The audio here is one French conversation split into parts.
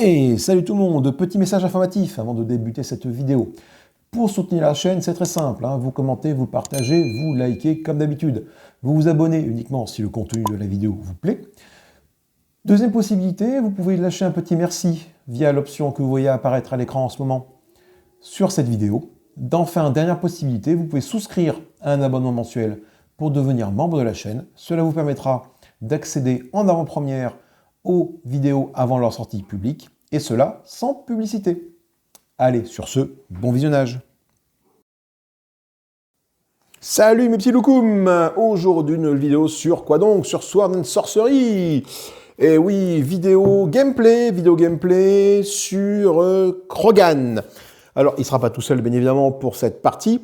Et salut tout le monde, petit message informatif avant de débuter cette vidéo. Pour soutenir la chaîne, c'est très simple, vous commentez, vous partagez, vous likez comme d'habitude. Vous vous abonnez uniquement si le contenu de la vidéo vous plaît. Deuxième possibilité, vous pouvez lâcher un petit merci via l'option que vous voyez apparaître à l'écran en ce moment sur cette vidéo. D'enfin, dernière possibilité, vous pouvez souscrire à un abonnement mensuel pour devenir membre de la chaîne. Cela vous permettra d'accéder en avant-première aux vidéos avant leur sortie publique, et cela sans publicité. Allez, sur ce, bon visionnage. Salut mes petits loukoums. Aujourd'hui une vidéo sur quoi donc? Sur Sword and Sorcery. Et oui, vidéo gameplay sur Krogan. Alors, il ne sera pas tout seul, bien évidemment, pour cette partie.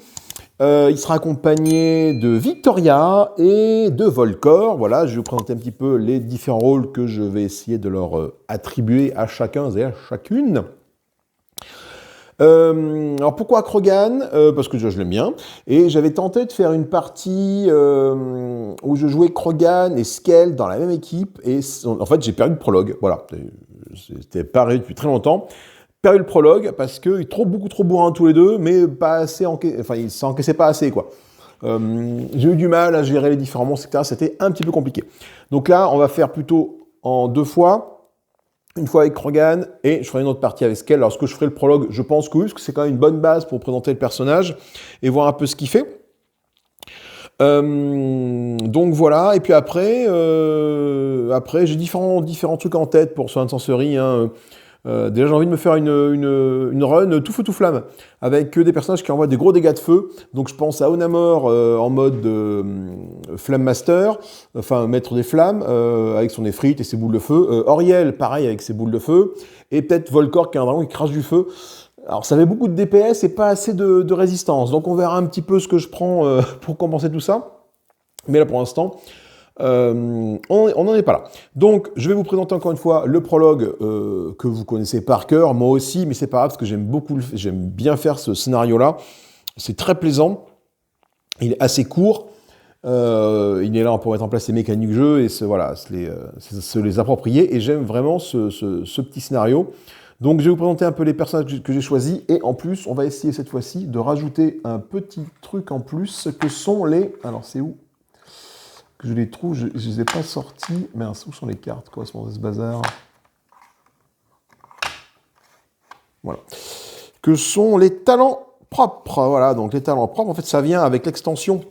Il sera accompagné de Victoria et de Volcor. Voilà, je vais vous présenter un petit peu les différents rôles que je vais essayer de leur attribuer à chacun et à chacune. Alors pourquoi Krogan? Parce que je l'aime bien. Et j'avais tenté de faire une partie où je jouais Krogan et Skell dans la même équipe. Et en fait, j'ai perdu le prologue. Voilà, c'était pareil depuis très longtemps. Perdu le prologue parce que beaucoup trop bourrin tous les deux, mais pas assez enfin ils s'encaissaient pas assez quoi. J'ai eu du mal à gérer les différents monstres, etc. C'était un petit peu compliqué. Donc là, on va faire plutôt en deux fois. Une fois avec Krogan et je ferai une autre partie avec Skell. Lorsque je ferai le prologue, je pense que oui, parce que c'est quand même une bonne base pour présenter le personnage et voir un peu ce qu'il fait. Donc voilà, et puis après j'ai différents trucs en tête pour Sword and Sorcery. Déjà, j'ai envie de me faire une run tout feu tout flamme, avec que des personnages qui envoient des gros dégâts de feu. Donc je pense à Onamor en mode Flame Master, enfin maître des flammes, avec son effrite et ses boules de feu. Auriel, pareil, avec ses boules de feu. Et peut-être Volcor, qui est un dragon qui crache du feu. Alors ça fait beaucoup de DPS et pas assez de résistance. Donc on verra un petit peu ce que je prends pour compenser tout ça. Mais là pour l'instant... on n'en est pas là. Donc, je vais vous présenter encore une fois le prologue que vous connaissez par cœur, moi aussi, mais c'est pas grave parce que j'aime bien faire ce scénario-là. C'est très plaisant. Il est assez court. Il est là pour mettre en place les mécaniques du jeu et se les approprier. Et j'aime vraiment ce petit scénario. Donc, je vais vous présenter un peu les personnages que j'ai choisis. Et en plus, on va essayer cette fois-ci de rajouter un petit truc en plus que sont les... Alors, c'est où que je les trouve, je ne les ai pas sortis. Mais où sont les cartes correspondant à ce bazar? Voilà. Que sont les talents propres. Voilà, donc les talents propres, en fait, ça vient avec l'extension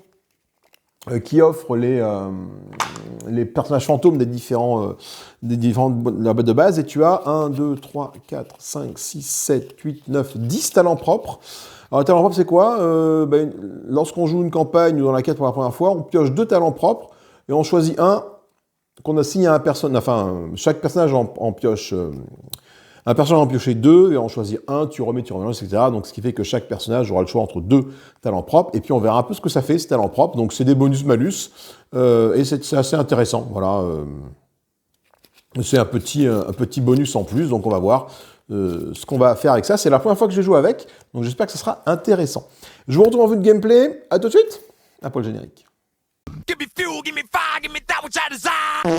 qui offre les personnages fantômes des différentes de base. Et tu as 1, 2, 3, 4, 5, 6, 7, 8, 9, 10 talents propres. Alors, les talents propres, c'est quoi? Lorsqu'on joue une campagne ou dans la quête pour la première fois, on pioche 2 talents propres. Et on choisit un qu'on assigne à un personnage. Enfin, chaque personnage en pioche. Un personnage en piocher 2, et on choisit un, tu remets, etc. Donc, ce qui fait que chaque personnage aura le choix entre 2 talents propres. Et puis, on verra un peu ce que ça fait, ces talents propres. Donc, c'est des bonus-malus. Et c'est assez intéressant. Voilà. C'est un petit bonus en plus. Donc, on va voir ce qu'on va faire avec ça. C'est la première fois que je joue avec. Donc, j'espère que ce sera intéressant. Je vous retrouve en vue de gameplay. À tout de suite. Après le générique. Give me fuel, give me fire, give me that which I desire.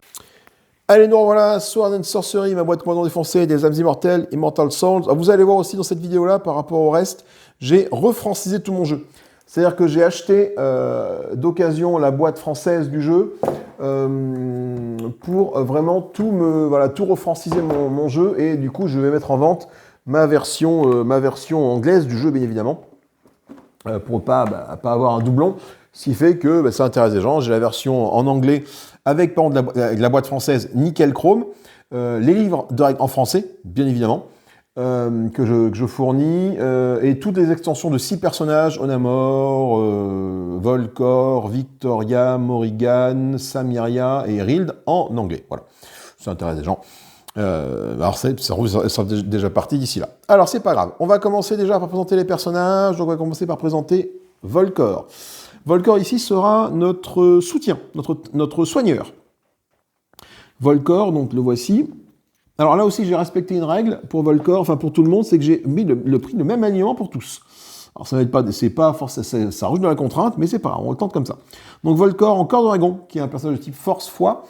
Allez, nous revoilà, Sword and Sorcery, ma boîte moindre défoncée, des âmes immortelles, Immortal Souls. Alors, vous allez voir aussi dans cette vidéo-là, par rapport au reste, j'ai refrancisé tout mon jeu. C'est-à-dire que j'ai acheté d'occasion la boîte française du jeu pour vraiment tout refranciser mon jeu. Et du coup, je vais mettre en vente ma version anglaise du jeu, bien évidemment, pour pas avoir un doublon. Ce qui fait que ça intéresse les gens. J'ai la version en anglais avec par exemple la boîte française nickel chrome, les livres en français, bien évidemment, que je fournis, et toutes les extensions de 6 personnages, Onamor, Volcor, Victoria, Morrigan, Samiria et Rild en anglais. Voilà, ça intéresse les gens. Alors ça déjà parti d'ici là. Alors c'est pas grave, on va commencer déjà par présenter les personnages. Donc on va commencer par présenter Volcor. Volcor ici sera notre soutien, notre soigneur. Volcor, donc le voici. Alors là aussi, j'ai respecté une règle pour Volcor, enfin pour tout le monde, c'est que j'ai mis le prix de même alignement pour tous. Alors ça va être pas, c'est pas forcément, ça rouge dans la contrainte, mais c'est pas grave, on le tente comme ça. Donc Volcor en corps de dragon, qui est un personnage de type force foi,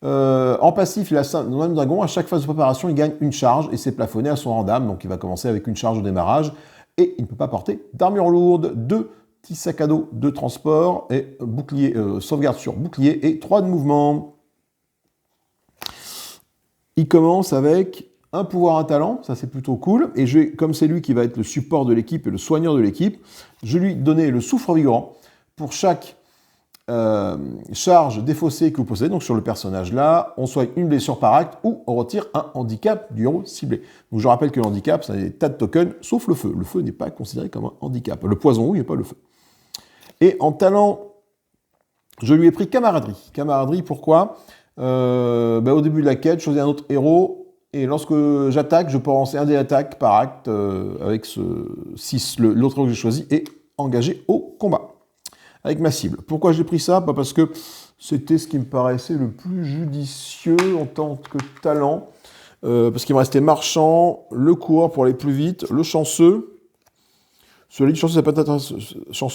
En passif, il a 5 dans le même dragon. À chaque phase de préparation, il gagne une charge et c'est plafonné à son rang d'âme. Donc il va commencer avec une charge au démarrage. Et il ne peut pas porter d'armure lourde, 2 petits sacs à dos de transport et bouclier, sauvegarde sur bouclier et 3 de mouvement. Il commence avec un pouvoir, un talent, ça c'est plutôt cool. Et comme c'est lui qui va être le support de l'équipe et le soigneur de l'équipe, je lui donner le souffle vigorant pour chaque charge défaussée que vous possédez. Donc sur le personnage là, on soigne une blessure par acte ou on retire un handicap du héros ciblé. Donc je rappelle que le handicap, c'est des tas de tokens, sauf le feu. Le feu n'est pas considéré comme un handicap. Le poison, oui, mais pas le feu. Et en talent, je lui ai pris camaraderie. Camaraderie, pourquoi au début de la quête, je choisis un autre héros. Et lorsque j'attaque, je peux lancer un dé d'attaque par acte avec ce 6. L'autre héros que j'ai choisi est engagé au combat avec ma cible. Pourquoi j'ai pris ça? Parce que c'était ce qui me paraissait le plus judicieux en tant que talent. Parce qu'il me restait marchand, le coureur pour aller plus vite, le chanceux. Cela dit, chanceux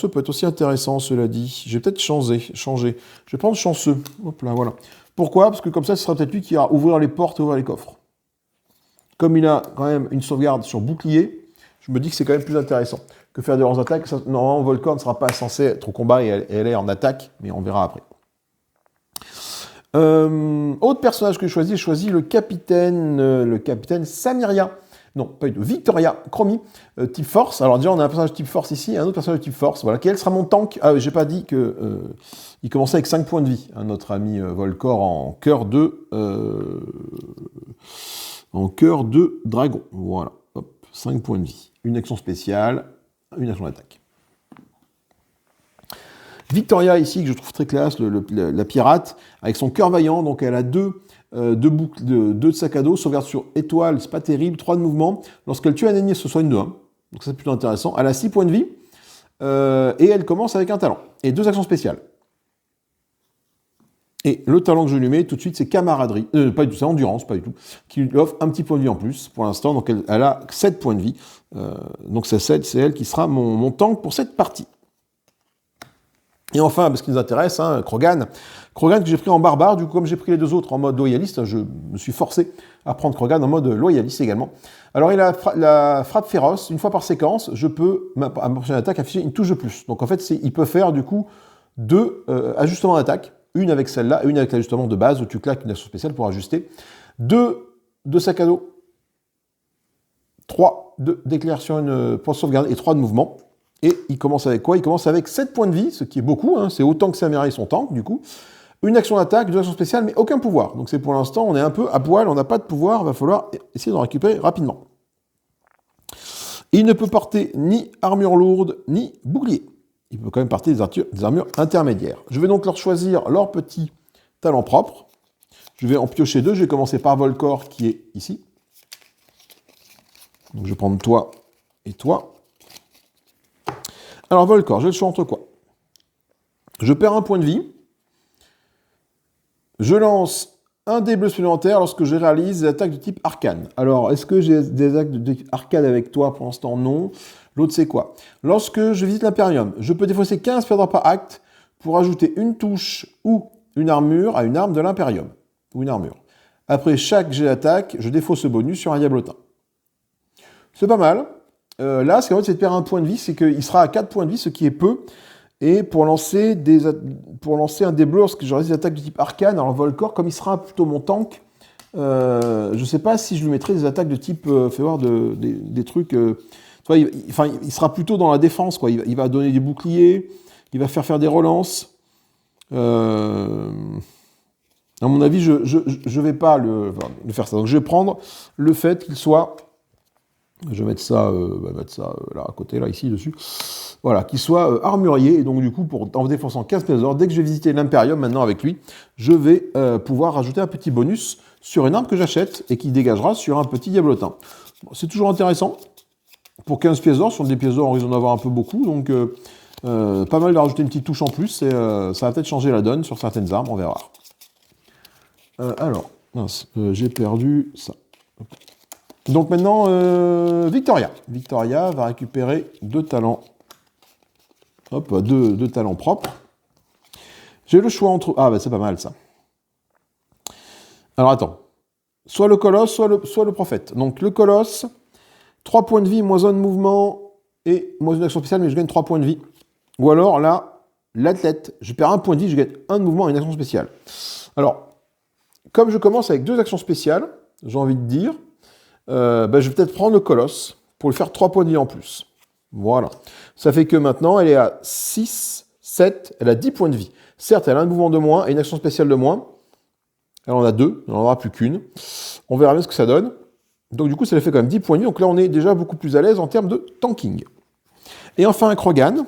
peut être aussi intéressant, cela dit. Je vais peut-être changer. Je vais prendre chanceux. Hop là, voilà. Pourquoi? Parce que comme ça, ce sera peut-être lui qui ira ouvrir les portes et ouvrir les coffres. Comme il a quand même une sauvegarde sur bouclier, je me dis que c'est quand même plus intéressant que faire des grandes attaques. Normalement, Volcor ne sera pas censé être au combat et elle est en attaque, mais on verra après. Autre personnage que j'ai choisi le capitaine Samiria. Non, pas du tout. Victoria, Chromie, type force. Alors déjà, on a un personnage type force ici et un autre personnage type force. Voilà. Quel sera mon tank? Ah, j'ai pas dit que il commençait avec 5 points de vie. Hein, notre ami Volcor en cœur de dragon. Voilà. Hop, 5 points de vie. Une action spéciale, une action d'attaque. Victoria ici, que je trouve très classe, la pirate, avec son cœur vaillant. Donc elle a deux de sac à dos, sauvegarde sur étoile, c'est pas terrible, 3 de mouvement. Lorsqu'elle tue un ennemi, elle se soigne de 1. Donc ça c'est plutôt intéressant. Elle a 6 points de vie, et elle commence avec un talent. Et 2 actions spéciales. Et le talent que je lui mets tout de suite, c'est camaraderie. Pas du tout, c'est endurance, pas du tout. Qui lui offre un petit point de vie en plus pour l'instant. Donc elle a 7 points de vie. Donc c'est elle qui sera mon tank pour cette partie. Et enfin, ce qui nous intéresse, hein, Krogan. Krogan que j'ai pris en barbare, du coup, comme j'ai pris les deux autres en mode loyaliste, je me suis forcé à prendre Krogan en mode loyaliste également. Alors, il a la frappe féroce, une fois par séquence, je peux, à ma prochaine attaque, afficher une touche de plus. Donc, en fait, il peut faire, du coup, 2 ajustements d'attaque, une avec celle-là et une avec l'ajustement de base, où tu claques une action spéciale pour ajuster. 2 de sac à dos, 3 d'éclaircie pour sauvegarder et 3 de mouvement. Et il commence avec quoi? Il commence avec 7 points de vie, ce qui est beaucoup, hein, c'est autant que Samiria et son tank, du coup. Une action d'attaque, 2 actions spéciales, mais aucun pouvoir. Donc c'est pour l'instant, on est un peu à poil, on n'a pas de pouvoir, il va falloir essayer d'en récupérer rapidement. Il ne peut porter ni armure lourde, ni bouclier. Il peut quand même porter des armures intermédiaires. Je vais donc leur choisir leur petit talent propre. Je vais en piocher 2, je vais commencer par Volcor, qui est ici. Donc je vais prendre toi et toi. Alors Volcor, j'ai le choix entre quoi? Je perds un point de vie. Je lance un dé bleu supplémentaire lorsque je réalise des attaques de type arcane. Alors, est-ce que j'ai des attaques de type arcane avec toi? Pour l'instant, non. L'autre, c'est quoi? Lorsque je visite l'Imperium, je peux défausser 15 perdants par acte pour ajouter une touche ou une armure à une arme de l'Imperium. Ou une armure. Après chaque jet d'attaque, je défausse ce bonus sur un diablotin. C'est pas mal. Là, ce qui c'est de perdre un point de vie, c'est qu'il sera à 4 points de vie, ce qui est peu. Et pour lancer un dé bleu, lorsque j'aurai des attaques de type arcane, alors Volcor, comme il sera plutôt mon tank, je ne sais pas si je lui mettrai des attaques de type, fais voir, des trucs... il sera plutôt dans la défense, quoi. Il va donner des boucliers, il va faire des relances. À mon avis, je ne vais pas le faire ça. Donc je vais prendre le fait qu'il soit... Je vais mettre ça, là à côté, là, ici, dessus. Voilà, qu'il soit armurier. Et donc, du coup, en défonçant 15 trésors, dès que je vais visiter l'Imperium, maintenant avec lui, je vais pouvoir rajouter un petit bonus sur une arme que j'achète et qui dégagera sur un petit diablotin. Bon, c'est toujours intéressant. Pour 15 pièces d'or, sur des pièces d'or, on risque d'en avoir un peu beaucoup. Donc, pas mal de rajouter une petite touche en plus. Et ça va peut-être changer la donne sur certaines armes, on verra. Alors, mince, j'ai perdu ça. Donc maintenant, Victoria. Victoria va récupérer 2 talents. Hop, 2 talents propres. J'ai le choix entre... Ah, bah c'est pas mal ça. Alors attends. Soit le colosse, soit le prophète. Donc le colosse, 3 points de vie, moins 1 de mouvement et moins une action spéciale, mais je gagne 3 points de vie. Ou alors là, l'athlète, je perds 1 point de vie, je gagne 1 de mouvement et une action spéciale. Alors, comme je commence avec 2 actions spéciales, j'ai envie de dire, je vais peut-être prendre le colosse pour lui faire 3 points de vie en plus. Voilà. Ça fait que maintenant, elle est à 6, 7, elle a 10 points de vie. Certes, elle a un mouvement de moins et une action spéciale de moins. Elle en a 2, elle n'en aura plus qu'une. On verra bien ce que ça donne. Donc du coup, ça lui fait quand même 10 points de vie. Donc là, on est déjà beaucoup plus à l'aise en termes de tanking. Et enfin, un Krogan.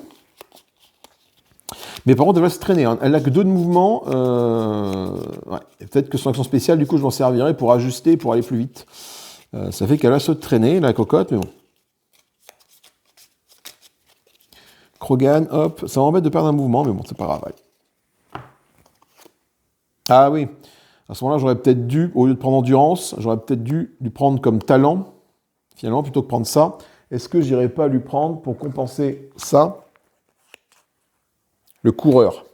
Mais par contre, elle va se traîner. Hein. Elle n'a que 2 de mouvement. Ouais. Peut-être que son action spéciale, du coup, je m'en servirai pour ajuster, pour aller plus vite. Ça fait qu'elle va se traîner, la cocotte, mais bon. Krogan, hop. Ça m'embête de perdre un mouvement, mais bon, c'est pas grave. Allez. Ah oui. À ce moment-là, j'aurais peut-être dû, au lieu de prendre endurance, j'aurais peut-être dû lui prendre comme talent, finalement, plutôt que prendre ça. Est-ce que j'irais pas lui prendre, pour compenser ça, le coureur?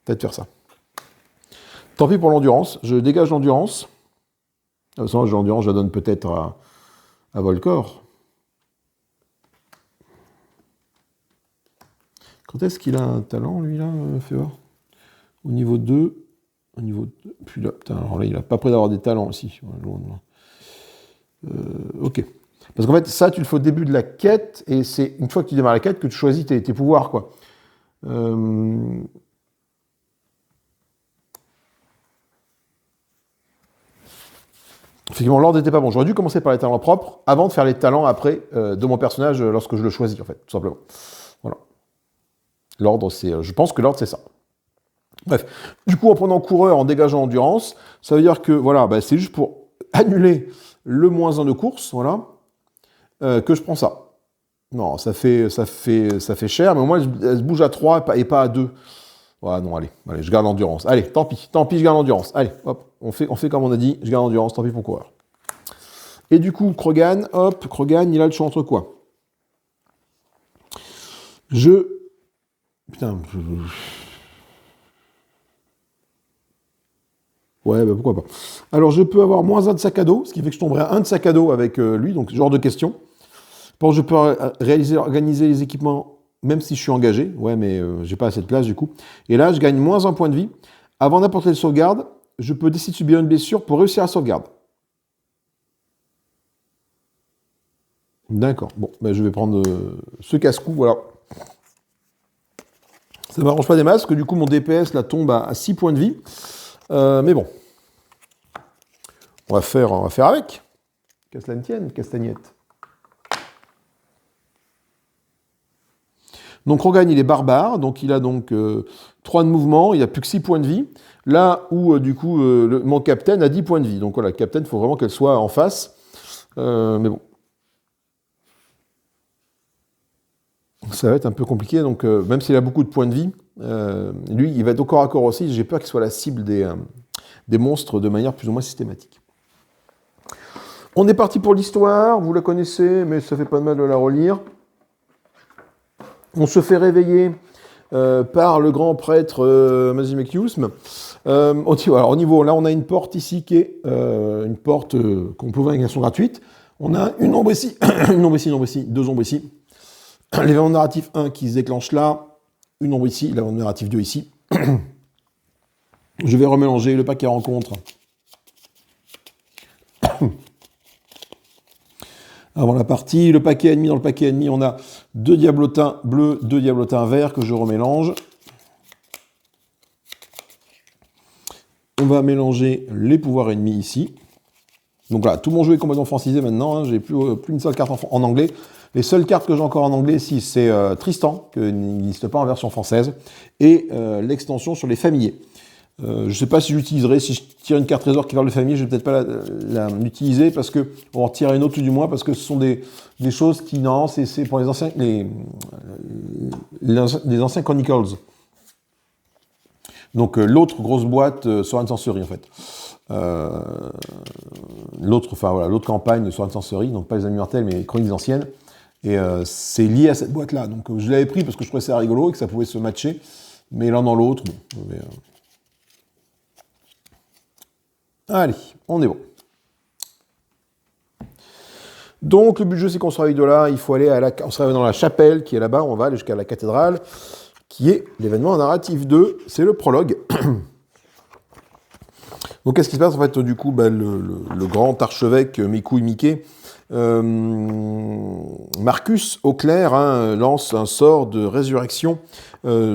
Peut-être faire ça. Tant pis pour l'endurance, je dégage l'endurance. De toute façon, l'endurance, je la donne peut-être à Volcor. Quand est-ce qu'il a un talent, lui, là, Féor? Au niveau 2. Au niveau 2. Puis là, putain, alors là, il n'a pas près d'avoir des talents aussi. Ok. Parce qu'en fait, ça, tu le fais au début de la quête, et c'est une fois que tu démarres la quête que tu choisis tes pouvoirs, quoi. Effectivement, l'ordre n'était pas bon. J'aurais dû commencer par les talents propres avant de faire les talents après de mon personnage lorsque je le choisis, en fait, tout simplement. Voilà. L'ordre, c'est. Je pense que l'ordre, c'est ça. Bref. Du coup, en prenant coureur, en dégageant endurance, ça veut dire que, voilà, c'est juste pour annuler le moins 1 de course, voilà, que je prends ça. Non, ça fait cher, mais au moins, elle se bouge à 3 et pas à 2. Voilà, non, allez, je garde l'endurance. Allez, tant pis, je garde l'endurance. Allez, hop, on fait comme on a dit, je garde l'endurance, tant pis pour coureur. Et du coup, Krogan, il a le choix entre quoi? Putain, ouais, pourquoi pas. Alors, je peux avoir moins 1 de sac à dos, ce qui fait que je tomberai à 1 de sac à dos avec lui, donc ce genre de question. Bon, je peux organiser les équipements, même si je suis engagé. Ouais, mais j'ai pas assez de place, du coup. Et là, je gagne moins 1 point de vie. Avant n'importe quelle sauvegarde, je peux décider de subir une blessure pour réussir la sauvegarde. D'accord. Bon, je vais prendre ce casse-cou, voilà. Ça ne m'arrange pas des masses, parce que du coup, mon DPS, là, tombe à 6 points de vie. Mais bon. On va faire avec. Qu'à cela ne tienne, castagnette. Donc Krogan, il est barbare, donc il a donc 3 de mouvement, il n'a plus que 6 points de vie. Là où, du coup, mon capitaine a 10 points de vie. Donc voilà, capitaine, il faut vraiment qu'elle soit en face. Mais bon. Ça va être un peu compliqué, donc même s'il a beaucoup de points de vie, lui, il va être au corps à corps aussi. J'ai peur qu'il soit la cible des monstres de manière plus ou moins systématique. On est parti pour l'histoire, vous la connaissez, mais ça fait pas de mal de la relire. On se fait réveiller par le grand prêtre Mazimekiusme. Alors, au niveau, là, on a une porte ici qui est une porte qu'on peut ouvrir avec une action gratuite. On a une ombre ici, une ombre ici, 2 ombres ici. L'événement narratif 1 qui se déclenche là, une ombre ici, l'événement narratif 2 ici. Je vais remélanger le paquet rencontre. Avant la partie, le paquet ennemi, dans le paquet ennemi, on a 2 diablotins bleus, 2 diablotins verts que je remélange. On va mélanger les pouvoirs ennemis ici. Donc voilà, tout mon jeu est complètement francisé maintenant, hein, j'ai plus une seule carte en anglais. Les seules cartes que j'ai encore en anglais ici, c'est Tristan, qui n'existe pas en version française, et l'extension sur les familles. Je ne sais pas si j'utiliserai, si je tire une carte trésor qui parle de famille, je ne vais peut-être pas l'utiliser, parce que on va en tirer une autre tout du moins, parce que ce sont des choses qui, non, c'est pour les anciens Chronicles. Donc l'autre grosse boîte Sword and Sorcery en fait. L'autre campagne de Sword and Sorcery, donc pas les Amis Mortels, mais les Chroniques anciennes. Et c'est lié à cette boîte-là. Donc je l'avais pris parce que je trouvais ça rigolo et que ça pouvait se matcher. Mais l'un dans l'autre, bon, Allez, on est bon. Donc, le but du jeu, c'est qu'on se réveille de là. Il faut aller on se réveille dans la chapelle qui est là-bas. On va aller jusqu'à la cathédrale, qui est l'événement narratif 2. C'est le prologue. Donc, qu'est-ce qui se passe? En fait, du coup, le grand archevêque Miku Mickey, Marcus Auclair, lance un sort de résurrection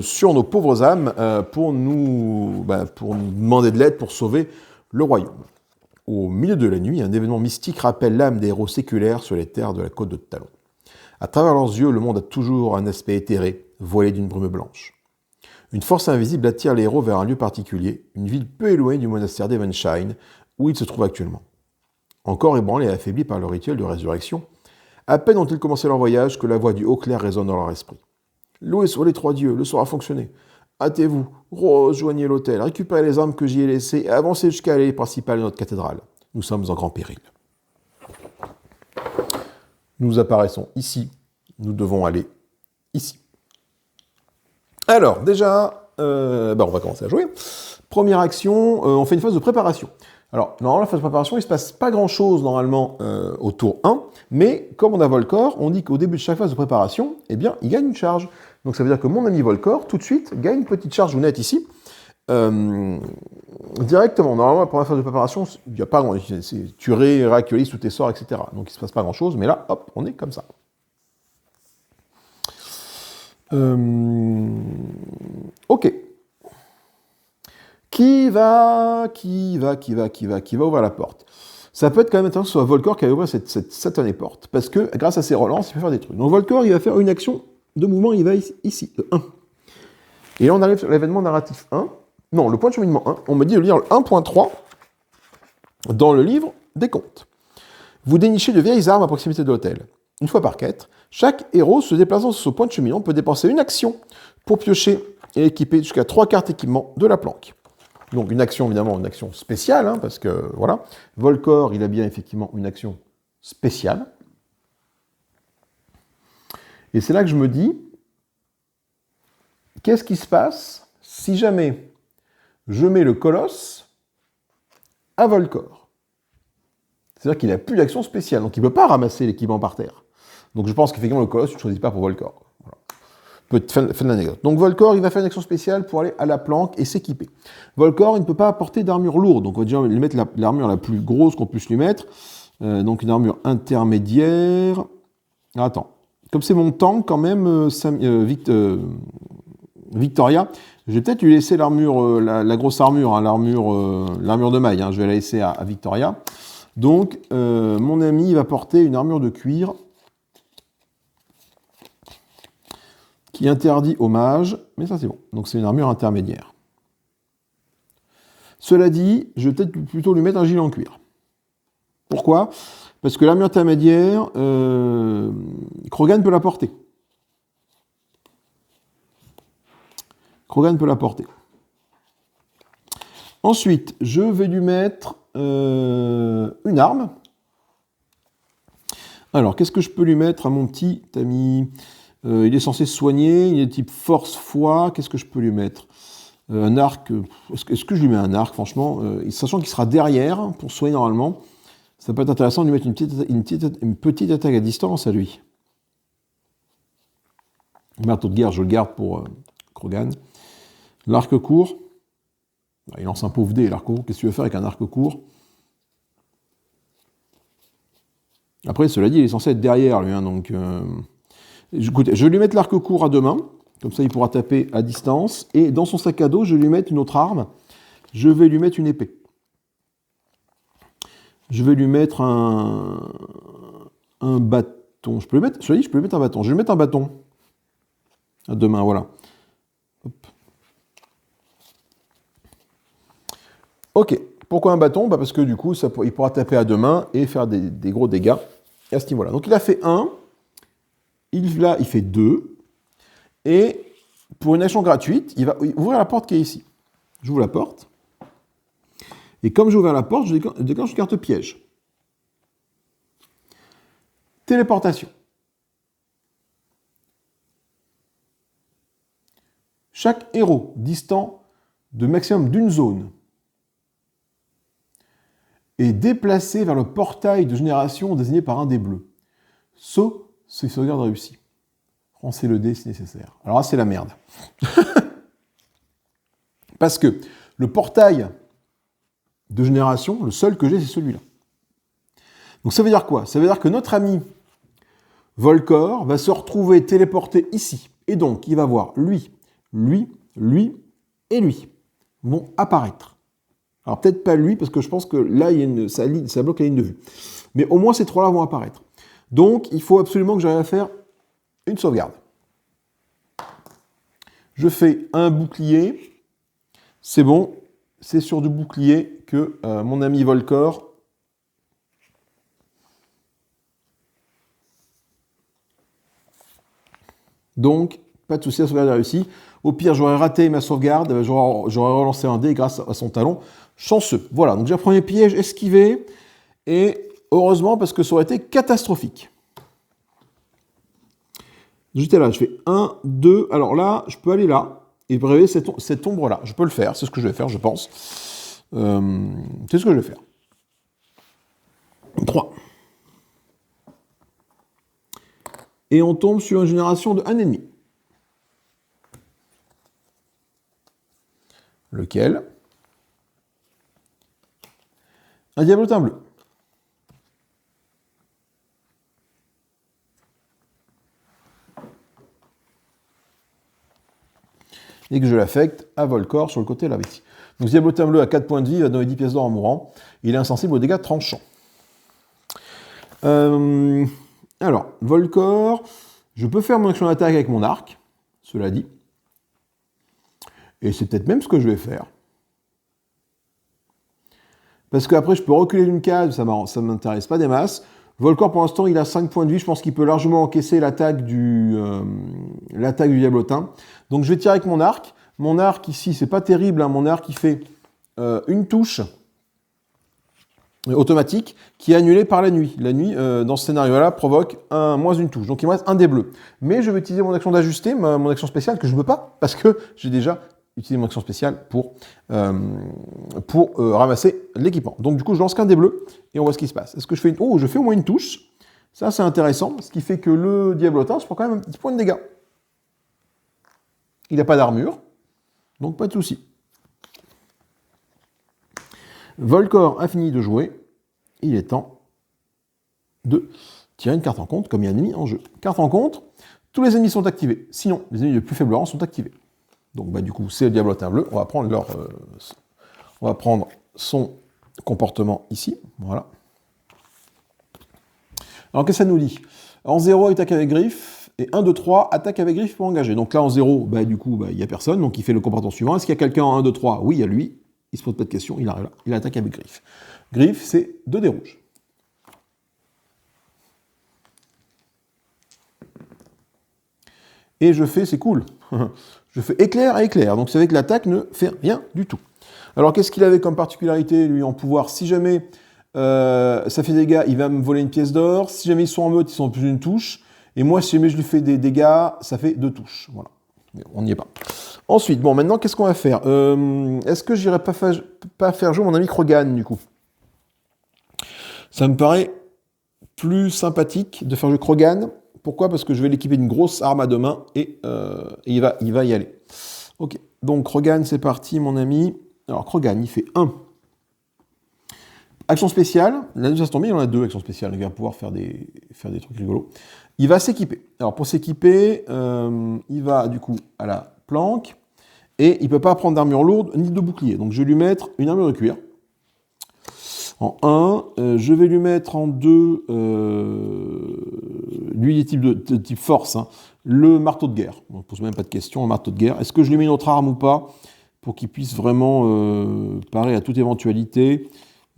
sur nos pauvres âmes pour nous demander de l'aide pour sauver le royaume. Au milieu de la nuit, un événement mystique rappelle l'âme des héros séculaires sur les terres de la côte de Talon. À travers leurs yeux, le monde a toujours un aspect éthéré, voilé d'une brume blanche. Une force invisible attire les héros vers un lieu particulier, une ville peu éloignée du monastère d'Evenshine, où ils se trouvent actuellement. Encore ébranlés et affaiblis par le rituel de résurrection, à peine ont-ils commencé leur voyage que la voix du Haut-Clair résonne dans leur esprit. Loués soient les trois dieux, le sort a fonctionné. Hâtez-vous, rejoignez l'hôtel, récupérez les armes que j'y ai laissées et avancez jusqu'à l'allée principale de notre cathédrale. Nous sommes en grand péril. Nous apparaissons ici. Nous devons aller ici. Alors, déjà, on va commencer à jouer. Première action, on fait une phase de préparation. Alors, normalement, la phase de préparation, il ne se passe pas grand-chose, normalement, au tour 1, mais comme on a Volcor, on dit qu'au début de chaque phase de préparation, eh bien, il gagne une charge. Donc, ça veut dire que mon ami Volcor, tout de suite, gagne une petite charge nette ici, directement. Normalement, pour la phase de préparation, il n'y a pas grand-chose. Tu réactualises tous tes sorts, etc. Donc, il ne se passe pas grand-chose, mais là, hop, on est comme ça. Ok. Qui va ouvrir la porte? Ça peut être quand même intéressant que ce soit Volcor qui va ouvrir cette satanée porte, parce que grâce à ses relances, il peut faire des trucs. Donc Volcor, il va faire une action de mouvement, il va ici, le 1. Et là, on arrive sur l'événement narratif 1. Non, le point de cheminement 1. On me dit de lire le 1.3 dans le livre des contes. Vous dénichez de vieilles armes à proximité de l'hôtel. Une fois par quête, chaque héros se déplaçant sur ce point de cheminement peut dépenser une action pour piocher et équiper jusqu'à 3 cartes équipement de la planque. Donc une action, évidemment, une action spéciale, parce que, voilà, Volcor, il a bien effectivement une action spéciale. Et c'est là que je me dis, qu'est-ce qui se passe si jamais je mets le colosse à Volcor? C'est-à-dire qu'il n'a plus d'action spéciale, donc il ne peut pas ramasser l'équipement par terre. Donc je pense qu'effectivement, le colosse, tu ne choisis pas pour Volcor. Voilà. Fin de l'anecdote. Donc Volcor, il va faire une action spéciale pour aller à la planque et s'équiper. Volcor, il ne peut pas apporter d'armure lourde, donc on va déjà lui mettre l'armure la plus grosse qu'on puisse lui mettre. Donc une armure intermédiaire. Ah, attends, comme c'est mon tank quand même, Victoria, je vais peut-être lui laisser l'armure, la grosse armure, l'armure de maille. Je vais la laisser à Victoria. Donc mon ami va porter une armure de cuir qui interdit aux mages, mais ça c'est bon. Donc c'est une armure intermédiaire. Cela dit, je vais peut-être plutôt lui mettre un gilet en cuir. Pourquoi? Parce que l'armure intermédiaire, Krogan peut la porter. Krogan peut la porter. Ensuite, je vais lui mettre une arme. Alors, qu'est-ce que je peux lui mettre à mon petit ami? Il est censé se soigner, il est type force, foi. Qu'est-ce que je peux lui mettre? Un arc. Est-ce que je lui mets un arc, franchement? Sachant qu'il sera derrière, pour soigner normalement, ça peut être intéressant de lui mettre une petite attaque à distance à lui. Le marteau de guerre, je le garde pour Krogan. L'arc court. Il lance un pauvre dé, l'arc court. Qu'est-ce que tu veux faire avec un arc court? Après, cela dit, il est censé être derrière lui, donc... Écoutez, je vais lui mettre l'arc court à deux mains, comme ça il pourra taper à distance, et dans son sac à dos, je vais lui mettre une autre arme, je vais lui mettre une épée. Je vais lui mettre un bâton. Je peux lui mettre un bâton. Je vais lui mettre un bâton à deux mains, voilà. Hop. Ok, pourquoi un bâton? Parce que du coup, il pourra taper à deux mains et faire des gros dégâts à ce niveau-là. Donc il a fait 1. Il fait 2, et pour une action gratuite, il va ouvrir la porte qui est ici. J'ouvre la porte, et comme j'ouvre la porte, je déclenche une carte piège. Téléportation. Chaque héros distant de maximum d'une zone est déplacé vers le portail de génération désigné par un dé bleu. Saut, c'est sauvegarde réussie. Lancez le dé si nécessaire. Alors là, c'est la merde. Parce que le portail de génération, le seul que j'ai, c'est celui-là. Donc ça veut dire quoi? Ça veut dire que notre ami Volcor va se retrouver téléporté ici. Et donc, il va voir lui, lui, lui et lui vont apparaître. Alors peut-être pas lui, parce que je pense que là, ça bloque la ligne de vue. Mais au moins, ces trois-là vont apparaître. Donc, il faut absolument que j'arrive à faire une sauvegarde. Je fais un bouclier. C'est bon. C'est sur du bouclier que mon ami Volcor donc, pas de souci, la sauvegarde est réussie. Au pire, j'aurais raté ma sauvegarde, j'aurais relancé un dé grâce à son talon. Chanceux. Voilà, donc j'ai un premier piège esquivé. Et heureusement, parce que ça aurait été catastrophique. J'étais là, je fais 1, 2. Alors là, je peux aller là et braver cette ombre-là. Je peux le faire, c'est ce que je vais faire, je pense. C'est ce que je vais faire. 3. Et on tombe sur une génération de 1,5. Lequel? Un diablotin bleu. Et que je l'affecte à Volcor sur le côté là ici. Donc diablotin bleu à 4 points de vie, il va donner 10 pièces d'or en mourant. Il est insensible aux dégâts tranchants. Alors, Volcor, je peux faire mon action d'attaque avec mon arc, cela dit. Et c'est peut-être même ce que je vais faire. Parce qu'après, je peux reculer d'une case, ça ne m'intéresse pas des masses. Volcor, pour l'instant, il a 5 points de vie. Je pense qu'il peut largement encaisser l'attaque du diablotin. Donc, je vais tirer avec mon arc. Mon arc, ici, c'est pas terrible. Hein. Mon arc, il fait une touche automatique qui est annulée par la nuit. La nuit, dans ce scénario-là, provoque moins une touche. Donc, il me reste un dé bleu. Mais je vais utiliser mon action d'ajuster, mon action spéciale, que je ne peux pas, parce que j'ai déjà utilisé mon action spéciale pour ramasser l'équipement. Donc, du coup, je lance qu'un dé bleu et on voit ce qui se passe. Est-ce que je fais je fais au moins une touche. Ça, c'est intéressant, ce qui fait que le diablotin se prend quand même un petit point de dégâts. Il n'a pas d'armure, donc pas de souci. Volcor a fini de jouer. Il est temps de tirer une carte en compte, comme il y a un ennemi en jeu. Carte en compte, tous les ennemis sont activés. Sinon, les ennemis de plus faible rang sont activés. Donc, du coup, c'est le diablotin bleu. On va prendre son comportement ici. Voilà. Alors, qu'est-ce que ça nous dit? En 0, attaque avec griffe. Et 1, 2, 3, attaque avec griffe pour engager. Donc là, en 0, du coup, il n'y a personne. Donc, il fait le comportement suivant. Est-ce qu'il y a quelqu'un en 1, 2, 3? Oui, il y a lui. Il ne se pose pas de questions. Il arrive là. Il attaque avec griffe. Griffe, c'est 2 dés rouges. Et je fais, c'est cool. Je fais éclair à éclair. Donc, c'est vrai que l'attaque ne fait rien du tout. Alors, qu'est-ce qu'il avait comme particularité, lui, en pouvoir? Si jamais ça fait des dégâts, il va me voler une pièce d'or. Si jamais ils sont en meute, ils sont en plus d'une touche. Et moi, si jamais je lui fais des dégâts, ça fait 2 touches. Voilà. Mais on n'y est pas. Ensuite, bon, maintenant, qu'est-ce qu'on va faire? Est-ce que j'irai pas faire jouer mon ami Krogan, du coup? Ça me paraît plus sympathique de faire jouer Krogan. Pourquoi? Parce que je vais l'équiper d'une grosse arme à deux mains et il va y aller. Ok, donc Krogan, c'est parti, mon ami. Alors, Krogan, il fait 1. Action spéciale. Là, ça se tombe, il y en a 2 actions spéciales. Il va pouvoir faire des trucs rigolos. Il va s'équiper. Alors, pour s'équiper, il va, du coup, à la planque. Et il ne peut pas prendre d'armure lourde ni de bouclier. Donc, je vais lui mettre une armure de cuir. En 1, je vais lui mettre en 2, lui il est de type force, hein, le marteau de guerre. On ne pose même pas de question, le marteau de guerre. Est-ce que je lui mets une autre arme ou pas pour qu'il puisse vraiment parer à toute éventualité,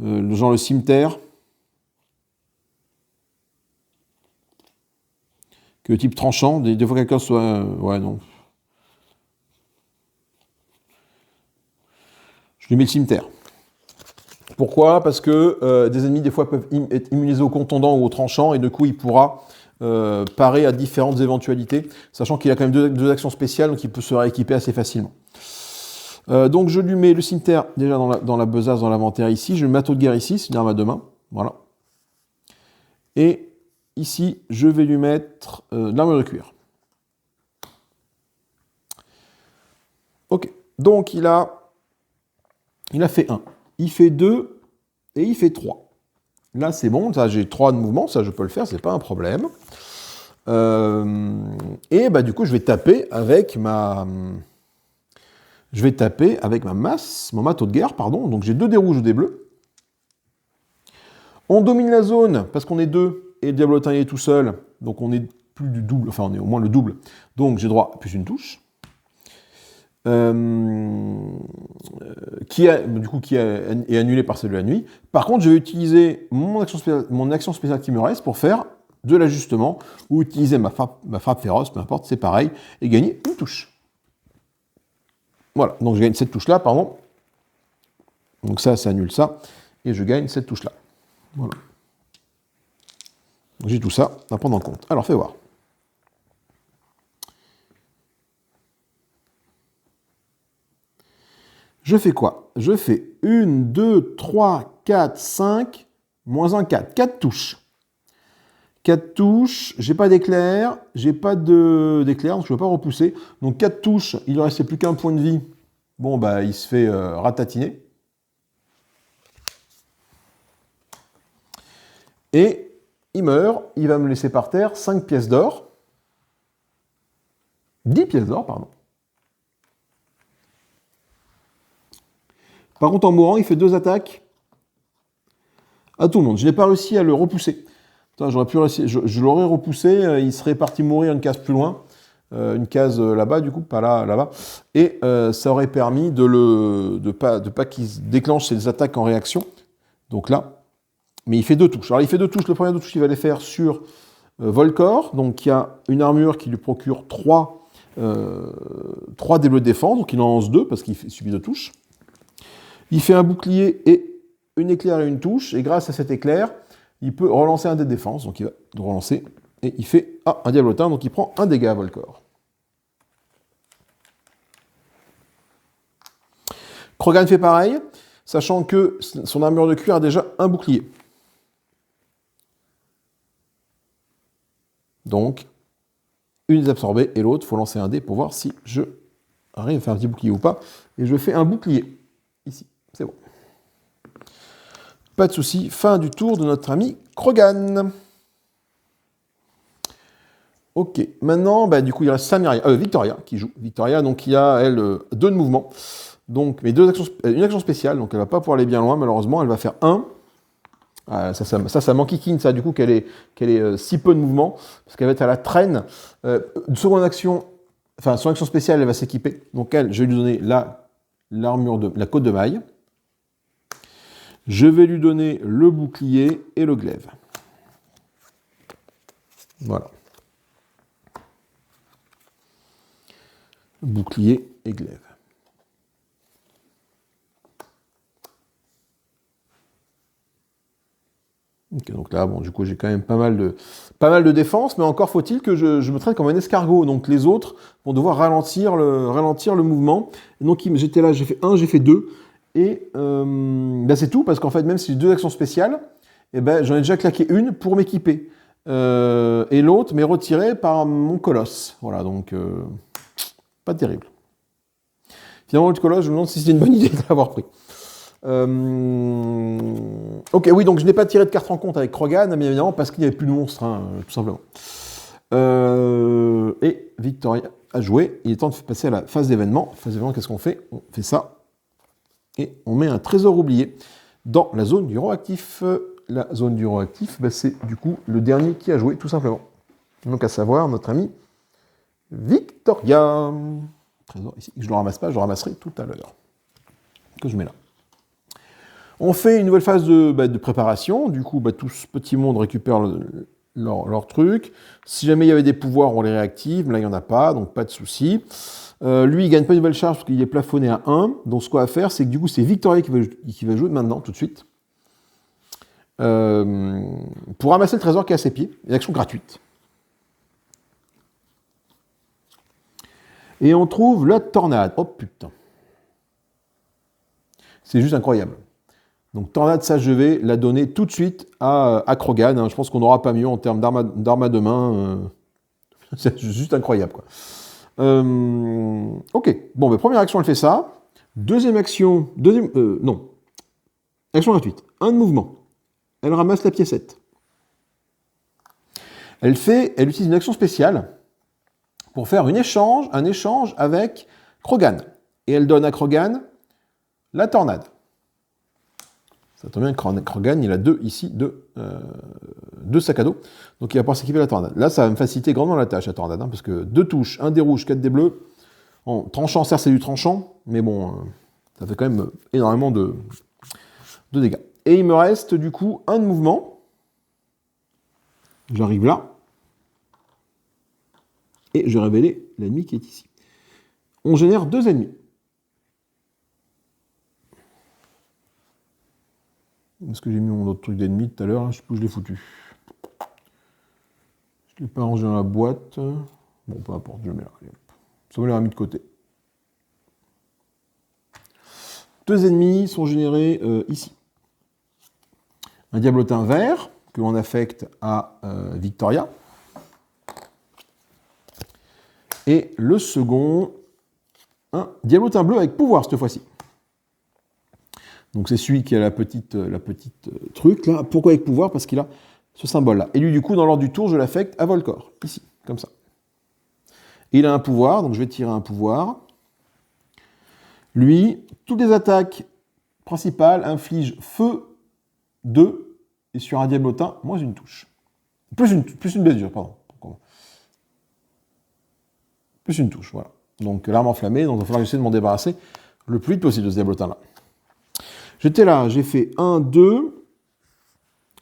genre le cimetière, que type tranchant, des fois quelqu'un soit... ouais, non. Je lui mets le cimetière. Pourquoi? Parce que des ennemis, des fois, peuvent être immunisés au contondant ou au tranchant, et du coup, il pourra parer à différentes éventualités, sachant qu'il a quand même deux actions spéciales, donc il peut se rééquiper assez facilement. Donc je lui mets le cimetière déjà dans la besace, dans l'inventaire ici. Je mets le marteau de guerre ici, c'est une arme à deux mains. Voilà. Et ici, je vais lui mettre l'armure de cuir. Ok. Donc il a fait 1. Il fait 2 et il fait 3. Là, c'est bon. Ça, j'ai 3 de mouvement. Ça, je peux le faire. C'est pas un problème. Et bah, du coup, je vais taper avec ma masse, mon marteau de guerre, pardon. Donc j'ai 2 dés rouges ou des bleus. On domine la zone parce qu'on est 2 et le diablotin est tout seul. Donc on est plus du double, enfin on est au moins le double. Donc j'ai droit à plus une touche. Qui est annulé par celle de la nuit. Par contre, je vais utiliser mon action spéciale qui me reste pour faire de l'ajustement ou utiliser ma frappe féroce, peu importe, c'est pareil, et gagner une touche. Voilà, donc je gagne cette touche-là, pardon. Donc ça annule ça, et je gagne cette touche-là. Voilà. Donc j'ai tout ça à prendre en compte. Alors, fais voir. Je fais quoi? Je fais 1, 2, 3, 4, 5, moins 1, 4. 4 touches. 4 touches, j'ai pas d'éclair, d'éclair, donc je ne peux pas repousser. Donc 4 touches, il ne restait plus qu'un point de vie. Bon, bah, il se fait ratatiner. Et il meurt, il va me laisser par terre 5 pièces d'or. 10 pièces d'or, pardon. Par contre, en mourant, il fait 2 attaques à tout le monde. Je n'ai pas réussi à le repousser. J'aurais pu réussir, je l'aurais repoussé, il serait parti mourir une case plus loin. Une case là-bas, du coup, pas là, là-bas. Et ça aurait permis de pas qu'il déclenche ses attaques en réaction. Donc là, mais il fait 2 touches. Alors il fait 2 touches. Le premier 2 touches, il va les faire sur Volcor. Donc il y a une armure qui lui procure 3 des bleus de défense. Donc il en lance 2 parce qu'il subit 2 touches. Il fait un bouclier et une éclair et une touche. Et grâce à cet éclair, il peut relancer un dé de défense. Donc il va relancer. Et il fait un diablotin. Donc il prend un dégât à Volcor. Krogan fait pareil, sachant que son armure de cuir a déjà un bouclier. Donc, une est absorbée et l'autre, il faut lancer un dé pour voir si je arrive à faire un petit bouclier ou pas. Et je fais un bouclier. Ici, c'est bon. Pas de souci, fin du tour de notre ami Krogan. Ok, maintenant, bah, du coup, il reste Victoria qui joue. Victoria, donc, il a, elle, 2 de mouvement. Donc, mais une action spéciale, donc elle va pas pouvoir aller bien loin, malheureusement. Elle va faire 1. Ça m'enquiquine, ça, du coup, qu'elle ait si peu de mouvement, parce qu'elle va être à la traîne. Son action spéciale, elle va s'équiper. Donc, je vais lui donner la côte de maille. Je vais lui donner le bouclier et le glaive. Voilà. Bouclier et glaive. Okay, donc là, bon, du coup, j'ai quand même pas mal de défense, mais encore faut-il que je me traite comme un escargot. Donc les autres vont devoir ralentir le mouvement. Et donc j'étais là, j'ai fait 1, j'ai fait 2. Et c'est tout, parce qu'en fait, même si j'ai 2 actions spéciales, j'en ai déjà claqué une pour m'équiper. Et l'autre m'est retiré par mon colosse. Voilà, donc pas terrible. Finalement, le colosse, je me demande si c'était une bonne idée de l'avoir pris. Ok, oui, donc je n'ai pas tiré de carte en compte avec Krogan, bien évidemment, parce qu'il n'y avait plus de monstre, hein, tout simplement. Et Victoria a joué. Il est temps de passer à la phase d'événement. Phase d'événement, qu'est-ce qu'on fait? On fait ça. Et on met un trésor oublié dans la zone du roi actif. La zone du roi actif, c'est du coup le dernier qui a joué, tout simplement. Donc à savoir notre ami Victoria. Trésor ici. Je ne le ramasse pas, je le ramasserai tout à l'heure. Que je mets là. On fait une nouvelle phase de préparation. Du coup, tout ce petit monde récupère leur truc. Si jamais il y avait des pouvoirs, on les réactive. Là, il n'y en a pas, donc pas de souci. Lui, il ne gagne pas une nouvelle charge parce qu'il est plafonné à 1. Donc, ce qu'on va faire, c'est que du coup, c'est Victoria qui va jouer maintenant, tout de suite. Pour ramasser le trésor qui est à ses pieds. Une action gratuite. Et on trouve la tornade. Oh putain. C'est juste incroyable. Donc Tornade, ça je vais la donner tout de suite à Krogan. Hein. Je pense qu'on n'aura pas mieux en termes d'armes à deux mains. C'est juste incroyable, quoi. Ok, bon, mais première action, elle fait ça. Deuxième action, non. Action gratuite, un de mouvement. Elle ramasse la piécette. Elle utilise une action spéciale pour faire un échange avec Krogan. Et elle donne à Krogan la tornade. Ça tombe bien que Krogan, il a deux sacs à dos, donc il va pouvoir s'équiper de la tornade. Là, ça va me faciliter grandement la tâche, la tornade, hein, parce que 2 touches, 1 des rouges, 4 des bleus. En tranchant, certes, c'est du tranchant, mais bon, ça fait quand même énormément de dégâts. Et il me reste du coup un de mouvement. J'arrive là. Et je vais révéler l'ennemi qui est ici. On génère 2 ennemis. Est-ce que j'ai mis mon autre truc d'ennemi tout à l'heure? Je sais plus où je l'ai foutu. Je ne l'ai pas rangé dans la boîte. Bon, peu importe, je le mets là. Ça me l'a mis de côté. 2 ennemis sont générés ici. Un diablotin vert que l'on affecte à Victoria. Et le second, un diablotin bleu avec pouvoir cette fois-ci. Donc c'est celui qui a la petite truc là. Pourquoi avec pouvoir? Parce qu'il a ce symbole-là. Et lui, du coup, dans l'ordre du tour, je l'affecte à Volcor, ici, comme ça. Et il a un pouvoir, donc je vais tirer un pouvoir. Lui, toutes les attaques principales infligent feu 2, et sur un diablotin, moins une touche. Plus une blessure, pardon. Plus une touche, voilà. Donc l'arme enflammée, donc il va falloir que j'essaie de m'en débarrasser le plus vite possible de ce diablotin-là. J'étais là, j'ai fait 1, 2,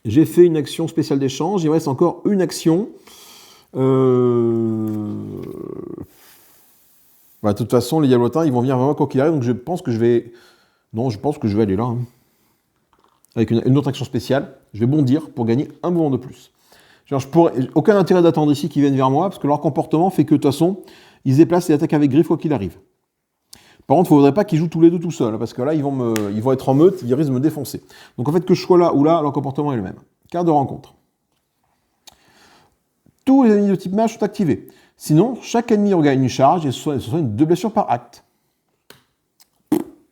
j'ai fait une action spéciale d'échange, il me reste encore une action. Bah, de toute façon, les diablotins, ils vont venir vers moi quoi qu'il arrive, donc je pense que je vais... Non, je pense que je vais aller là. Hein. Avec une autre action spéciale, je vais bondir pour gagner un mouvement de plus. Genre, aucun intérêt d'attendre ici qu'ils viennent vers moi, parce que leur comportement fait que, de toute façon, ils déplacent et attaquent avec griffe quoi qu'il arrive. Par contre, il ne faudrait pas qu'ils jouent tous les deux tout seuls, parce que là, ils vont être en meute, ils risquent de me défoncer. Donc en fait, que je sois là ou là, leur comportement est le même. Carte de rencontre. Tous les ennemis de type mage sont activés. Sinon, chaque ennemi regagne une charge et ce sont 2 blessures par acte.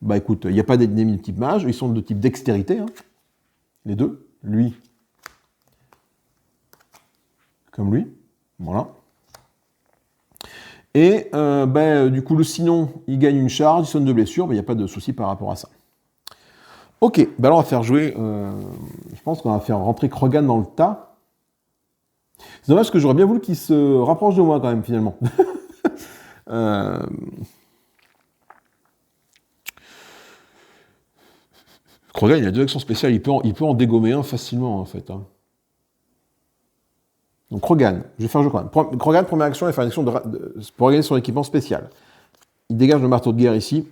Bah écoute, il n'y a pas d'ennemis de type mage, ils sont de type dextérité. Hein. Les deux. Lui. Comme lui. Voilà. Et du coup, sinon, il gagne une charge, il sonne 2 blessures, il n'y a pas de souci par rapport à ça. Ok, alors on va faire jouer, je pense qu'on va faire rentrer Krogan dans le tas. C'est dommage parce que j'aurais bien voulu qu'il se rapproche de moi quand même, finalement. Krogan, il a 2 actions spéciales, il peut en dégommer un facilement, en fait. Hein. Donc Krogan, je vais faire jouer Krogan. Krogan, première action, il va faire une action pour organiser son équipement spécial. Il dégage le marteau de guerre ici,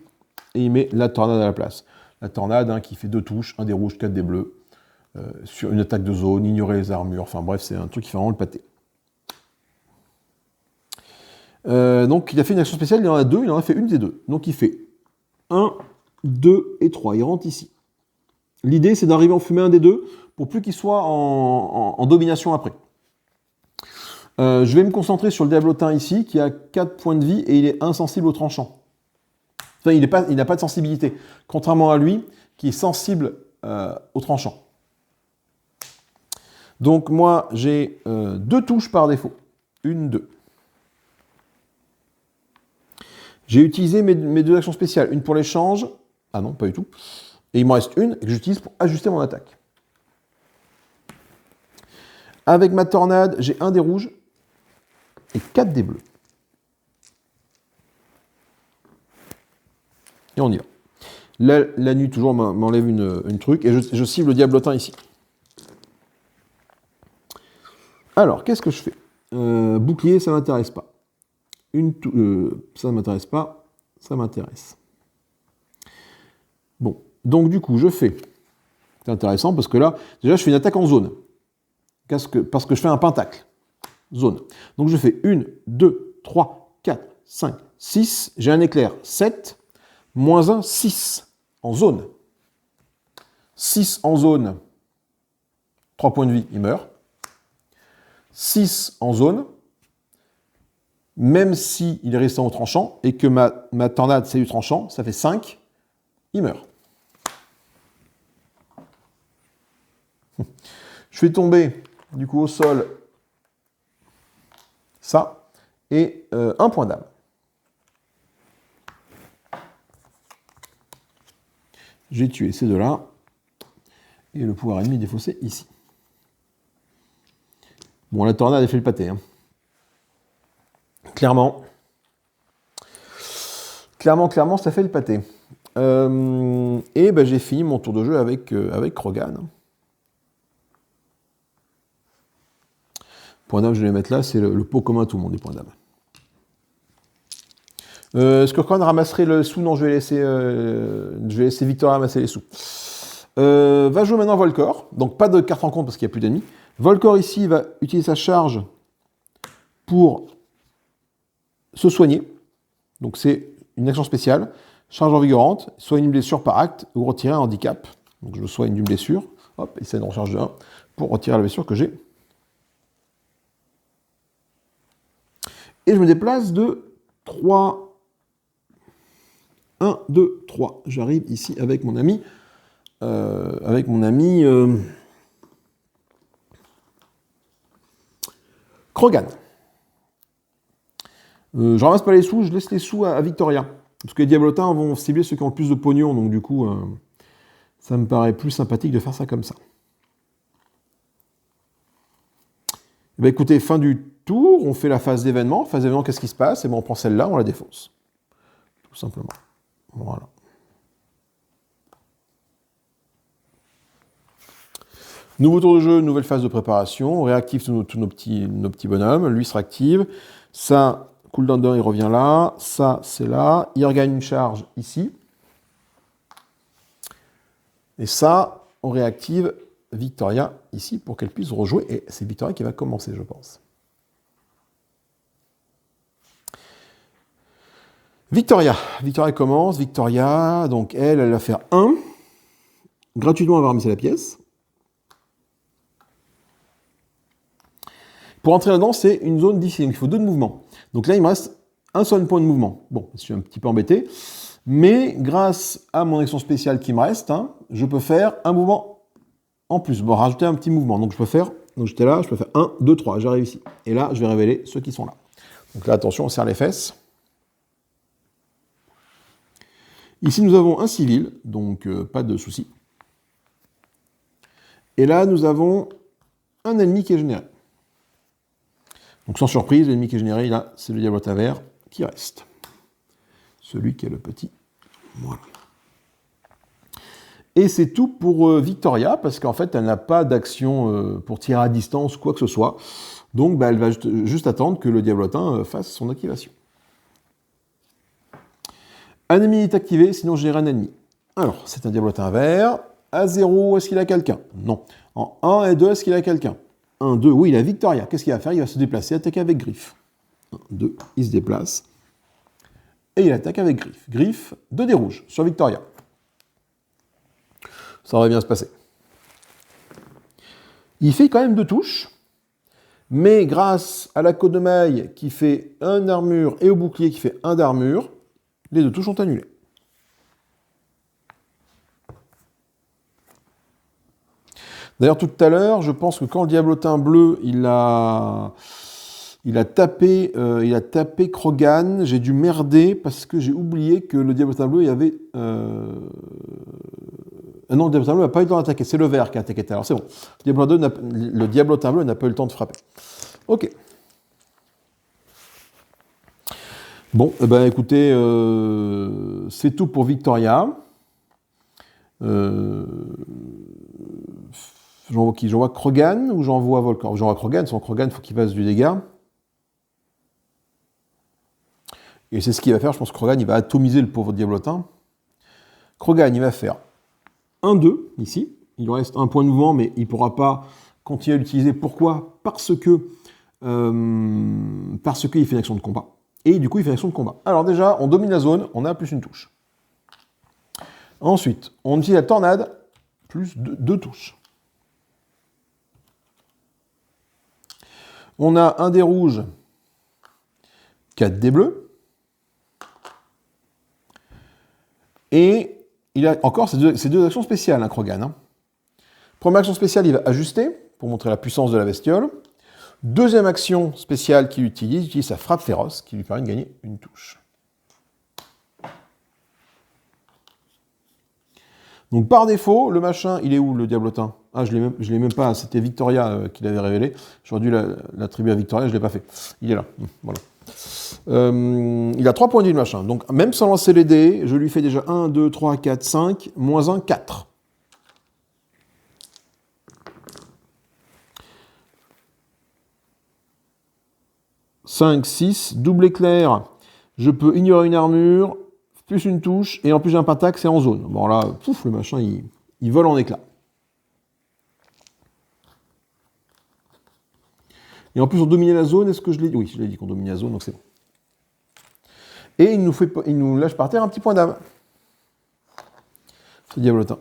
et il met la tornade à la place. La tornade, hein, qui fait 2 touches, 1 des rouges, 4 des bleus, sur une attaque de zone, ignorer les armures, enfin bref, c'est un truc qui fait vraiment le pâté. Donc il a fait une action spéciale, il en a 2, il en a fait une des 2. Donc il fait 1, 2 et 3, il rentre ici. L'idée, c'est d'arriver à en fumer un des 2, pour plus qu'il soit en domination après. Je vais me concentrer sur le diablotin ici, qui a 4 points de vie, et il est insensible au tranchant. Enfin, il n'a pas de sensibilité, contrairement à lui, qui est sensible au tranchant. Donc moi, j'ai 2 touches par défaut. 1, 2. J'ai utilisé mes 2 actions spéciales. Une pour l'échange. Ah non, pas du tout. Et il m'en reste une que j'utilise pour ajuster mon attaque. Avec ma tornade, j'ai 1 des rouges et 4 des bleus. Et on y va. La nuit, toujours, m'enlève une truc. Et je cible le diablotin ici. Alors, qu'est-ce que je fais? Bouclier, ça ne m'intéresse pas. Ça ne m'intéresse pas. Ça m'intéresse. Bon. Donc, du coup, je fais... C'est intéressant parce que là, déjà, je fais une attaque en zone. Parce que je fais un pentacle. Zone. Donc, je fais 1, 2, 3, 4, 5, 6. J'ai un éclair 7. Moins 1, 6. En zone. 6 en zone, 3 points de vie, il meurt. 6 en zone, même s'il est resté au tranchant, et que ma tornade c'est du tranchant, ça fait 5, il meurt. Je fais tomber, du coup, au sol, ça, et un point d'âme. J'ai tué ces deux-là, et le pouvoir ennemi défaussé ici. Bon, la tornade a fait le pâté. Hein. Clairement, ça fait le pâté. Et ben, j'ai fini mon tour de jeu avec Krogan. Point d'âme, je vais les mettre là, c'est le pot commun à tout le monde, les points d'âme. Est-ce que Krogan ramasserait le sou? Non, je vais laisser Victoria ramasser les sous. Va jouer maintenant Volcor, donc pas de carte en compte parce qu'il n'y a plus d'ennemis. Volcor ici va utiliser sa charge pour se soigner. Donc c'est une action spéciale. Charge envigorante, soigne une blessure par acte ou retirer un handicap. Donc je soigne d'une blessure. Hop, et c'est une recharge de 1 pour retirer la blessure que j'ai. Et je me déplace de 3. 1, 2, 3. J'arrive ici avec mon ami. Krogan. Je ramasse pas les sous, je laisse les sous à Victoria. Parce que les diablotins vont cibler ceux qui ont le plus de pognon, donc du coup, ça me paraît plus sympathique de faire ça comme ça. Eh bien, écoutez, fin du tour, on fait la phase d'événement. Phase d'événement, qu'est-ce qui se passe? Et bien, on prend celle-là, on la défausse. Tout simplement. Voilà. Nouveau tour de jeu, nouvelle phase de préparation. On réactive tous nos petits bonhommes. Lui se réactive. Ça, cooldown d'un, il revient là. Ça, c'est là. Il regagne une charge ici. Et ça, on réactive Victoria ici pour qu'elle puisse rejouer. Et c'est Victoria qui va commencer, je pense. Victoria commence. Victoria, donc elle va faire 1. Gratuitement, elle va ramasser la pièce. Pour entrer là-dedans, c'est une zone difficile, donc il faut 2 de mouvement. Donc là, il me reste un seul point de mouvement. Bon, je suis un petit peu embêté, mais grâce à mon action spéciale qui me reste, je peux faire un mouvement en plus. Bon, rajouter un petit mouvement. Donc je peux faire, donc j'étais là, je peux faire 1, 2, 3, j'arrive ici. Et là, je vais révéler ceux qui sont là. Donc là, attention, on serre les fesses. Ici, nous avons un civil, donc pas de souci. Et là, nous avons un ennemi qui est généré. Donc sans surprise, l'ennemi qui est généré, là, c'est le diablotin vert qui reste. Celui qui est le petit. Voilà. Et c'est tout pour Victoria, parce qu'en fait, elle n'a pas d'action pour tirer à distance ou quoi que ce soit. Donc, elle va juste attendre que le diablotin fasse son activation. Un ennemi est activé, sinon je génère un ennemi. Alors, c'est un diablotin vert. À 0, est-ce qu'il a quelqu'un? Non. En 1 et 2, est-ce qu'il a quelqu'un? 1, 2, oui, il a Victoria. Qu'est-ce qu'il va faire? Il va se déplacer, attaquer avec griffe. 1, 2, il se déplace. Et il attaque avec griffe. Griffe, 2 dés rouges sur Victoria. Ça aurait bien se passer. Il fait quand même 2 touches. Mais grâce à la côte de maille qui fait 1 d'armure et au bouclier qui fait 1 d'armure, les 2 touches sont annulées. D'ailleurs, tout à l'heure, je pense que quand le diablotin bleu, il a tapé Krogan, j'ai dû merder parce que j'ai oublié que le diablotin bleu, il y avait... non, le diablotin bleu n'a pas eu le temps d'attaquer, c'est le vert qui a attaqué. Alors c'est bon, le diablotin bleu n'a pas eu le temps de frapper. Ok. Bon, eh ben, écoutez, c'est tout pour Victoria. J'envoie qui? J'envoie Krogan ou j'envoie Volcor? J'envoie Krogan, sans Krogan, il faut qu'il fasse du dégât. Et c'est ce qu'il va faire, je pense que Krogan, il va atomiser le pauvre diablotin. Krogan, il va faire 1-2, ici. Il lui reste un point de mouvement, mais il ne pourra pas continuer à l'utiliser. Pourquoi? Parce qu'il fait une action de combat. Et du coup, il fait une action de combat. Alors déjà, on domine la zone, on a plus une touche. Ensuite, on utilise la tornade, plus 2 touches. On a un dé rouge, 4 dés bleus. Et il a encore ces deux actions spéciales, hein, Krogan. Hein. Première action spéciale, il va ajuster pour montrer la puissance de la bestiole. Deuxième action spéciale qu'il utilise sa frappe féroce qui lui permet de gagner une touche. Donc par défaut, le machin, il est où le diablotin? Ah, je l'ai même pas, c'était Victoria qui l'avait révélé. J'aurais dû l'attribuer à Victoria, je ne l'ai pas fait. Il est là, voilà. Il a 3 points de vie le machin. Donc même sans lancer les dés, je lui fais déjà 1, 2, 3, 4, 5, moins 1, 4. « 5, 6, double éclair, je peux ignorer une armure, plus une touche, et en plus j'ai un pentacle, c'est en zone. » Bon là, pouf, le machin, il vole en éclats. Et en plus, on dominait la zone, est-ce que je l'ai dit? Oui, je l'ai dit qu'on dominait la zone, donc c'est bon. Et il nous lâche par terre un petit point d'âme. Ce diablotin.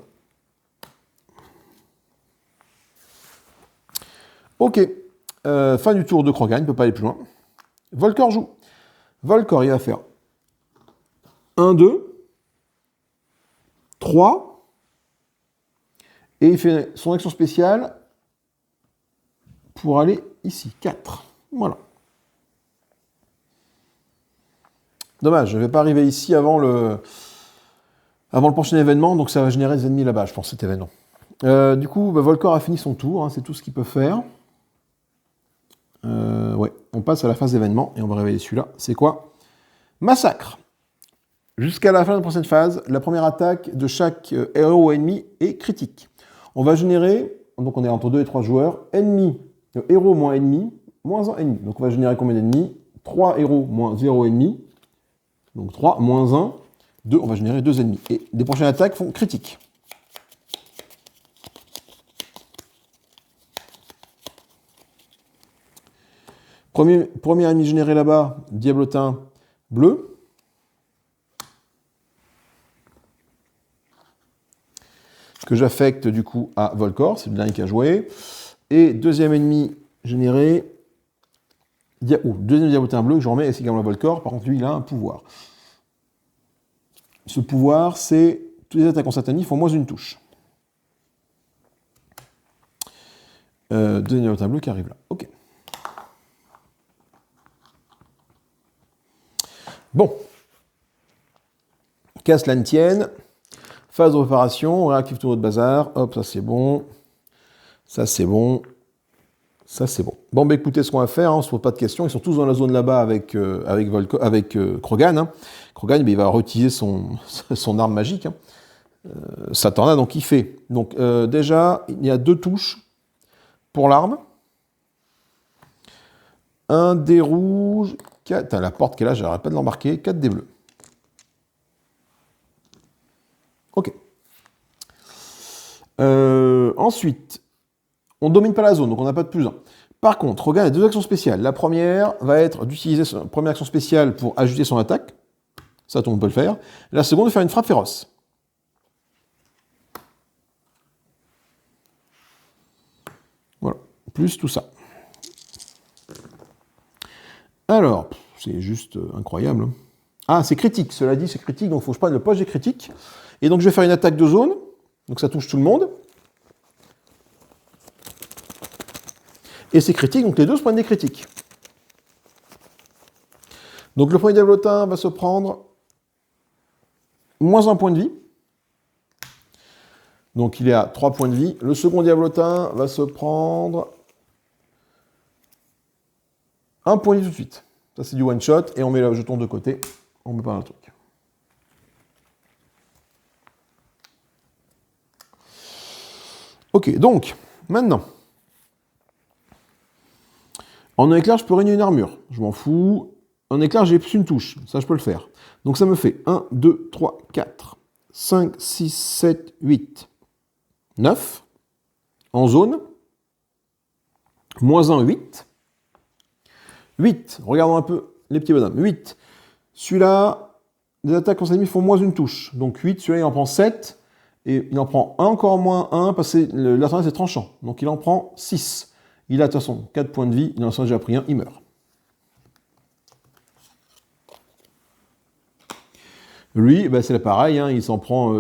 Ok. Fin du tour de Krogan, il ne peut pas aller plus loin. Volcor joue. Volcor, il va faire 1, 2, 3, et il fait son action spéciale pour aller ici, 4. Voilà. Dommage, je ne vais pas arriver ici avant le prochain événement, donc ça va générer des ennemis là-bas, je pense, cet événement. Du coup, Volcor a fini son tour, hein, c'est tout ce qu'il peut faire. Ouais, on passe à la phase d'événement, et on va réveiller celui-là. C'est quoi? Massacre. Jusqu'à la fin de la prochaine phase, la première attaque de chaque héros ennemi est critique. On va générer, donc on est entre 2 et 3 joueurs, héros moins ennemi, moins 1 ennemi. Donc on va générer combien d'ennemis? 3 héros moins 0 ennemi. Donc 3 moins 1, 2, on va générer 2 ennemis. Et les prochaines attaques font critique. Premier ennemi généré là-bas, diablotin bleu. Que j'affecte du coup à Volcor, c'est le dernier qui a joué. Et deuxième ennemi généré, deuxième diablotin bleu que je remets également à Volcor. Par contre, lui, il a un pouvoir. Ce pouvoir, c'est tous les attaques en satanis font moins une touche. Deuxième diablotin bleu qui arrive là. Ok. Bon. Qu'à cela ne tienne. Phase de réparation, on réactive tout notre bazar. Hop, ça c'est bon. Ça c'est bon. Ça c'est bon. Bon, bah écoutez ce qu'on va faire, hein, on se pose pas de questions. Ils sont tous dans la zone là-bas avec Krogan. Hein. Krogan, bah, il va réutiliser son arme magique. Hein. Satana, donc il fait. Donc déjà, il y a 2 touches pour l'arme. Un dé rouge. 4. La porte qu'elle a, j'arrête pas de l'embarquer. 4 dés bleus. Ok. Ensuite, on ne domine pas la zone, donc on n'a pas de plus 1. Par contre, Krogan a 2 actions spéciales. La première va être d'utiliser sa première action spéciale pour ajuster son attaque. Ça, tout le monde peut le faire. La seconde, de faire une frappe féroce. Voilà. Plus tout ça. Alors, c'est juste incroyable. Ah, c'est critique. Cela dit, c'est critique, donc il faut que je prenne le poche des critiques. Et donc, je vais faire une attaque de zone. Donc, ça touche tout le monde. Et c'est critique, donc les deux se prennent des critiques. Donc, le premier diablotin va se prendre moins 1 point de vie. Donc, il est à 3 points de vie. Le second diablotin va se prendre 1 point de vie tout de suite. Ça, c'est du one-shot. Et on met le jeton de côté. On met pas un truc. Ok, donc, maintenant. En éclair, je peux régner une armure. Je m'en fous. En éclair, j'ai plus une touche. Ça, je peux le faire. Donc, ça me fait 1, 2, 3, 4, 5, 6, 7, 8, 9. En zone. Moins 1, 8. 8. Regardons un peu les petits bonhommes. 8. Celui-là, des attaques contre ennemis font moins une touche. Donc 8, celui-là, il en prend 7. Et il en prend encore moins 1 parce que l'alternative c'est tranchant. Donc il en prend 6. Il a de toute façon 4 points de vie, il en a déjà pris un, il meurt. Lui, bah, c'est pareil, hein, il s'en prend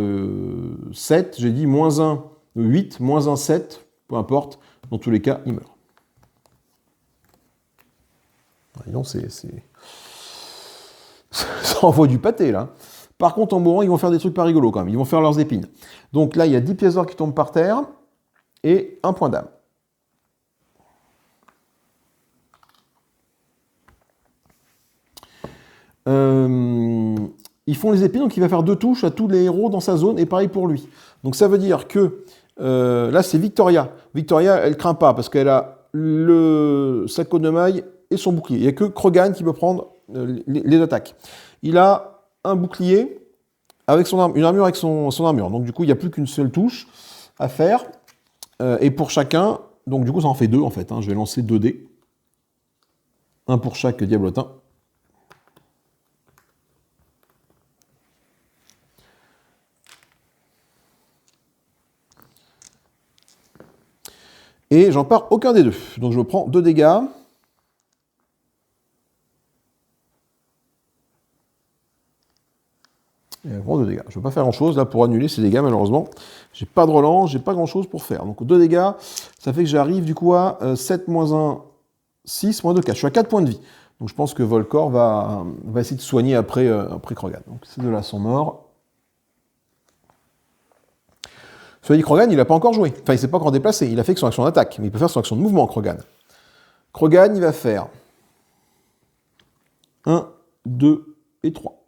7, j'ai dit moins 1, 8, moins 1, 7, peu importe, dans tous les cas, il meurt. Non, ça envoie du pâté, là. Par contre, en mourant, ils vont faire des trucs pas rigolos, quand même. Ils vont faire leurs épines. Donc là, il y a 10 pièces d'or qui tombent par terre, et un point d'âme. Ils font les épines, donc il va faire 2 touches à tous les héros dans sa zone, et pareil pour lui. Donc ça veut dire que, là c'est Victoria. Victoria, elle craint pas, parce qu'elle a le sac de maille et son bouclier. Il n'y a que Krogan qui peut prendre les attaques. Il a un bouclier avec une armure avec son armure. Donc du coup, il n'y a plus qu'une seule touche à faire. Et pour chacun, donc du coup ça en fait 2 en fait. Hein. Je vais lancer 2 dés. Un pour chaque diablotin. Et j'en pars aucun des deux. Donc je prends 2 dégâts. Et je prends 2 dégâts. Je ne peux pas faire grand chose là pour annuler ces dégâts malheureusement. J'ai pas de relance, j'ai pas grand chose pour faire. Donc 2 dégâts, ça fait que j'arrive du coup à 7 moins 1, 6 moins 2, 4. Je suis à 4 points de vie. Donc je pense que Volcor va essayer de soigner après Krogan. Donc ces deux-là sont morts. Cela dit, Krogan, il n'a pas encore joué. Enfin, il ne s'est pas encore déplacé. Il a fait que son action d'attaque. Mais il peut faire son action de mouvement, Krogan. Krogan, il va faire 1, 2 et 3.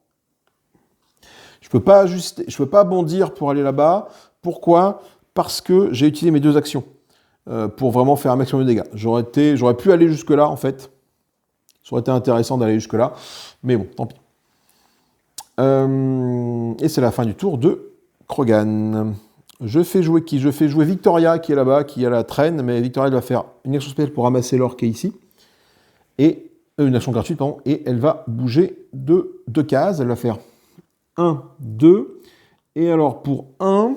Je ne peux pas bondir pour aller là-bas. Pourquoi? Parce que j'ai utilisé mes 2 actions pour vraiment faire un maximum de dégâts. J'aurais pu aller jusque-là, en fait. Ça aurait été intéressant d'aller jusque-là. Mais bon, tant pis. Et c'est la fin du tour de Krogan. Je fais jouer qui? Je fais jouer Victoria qui est là-bas, qui a la traîne, mais Victoria elle va faire une action spéciale pour ramasser l'or qui est ici. Et une action gratuite, pardon, et elle va bouger de 2 cases. Elle va faire 1, 2. Et alors pour 1.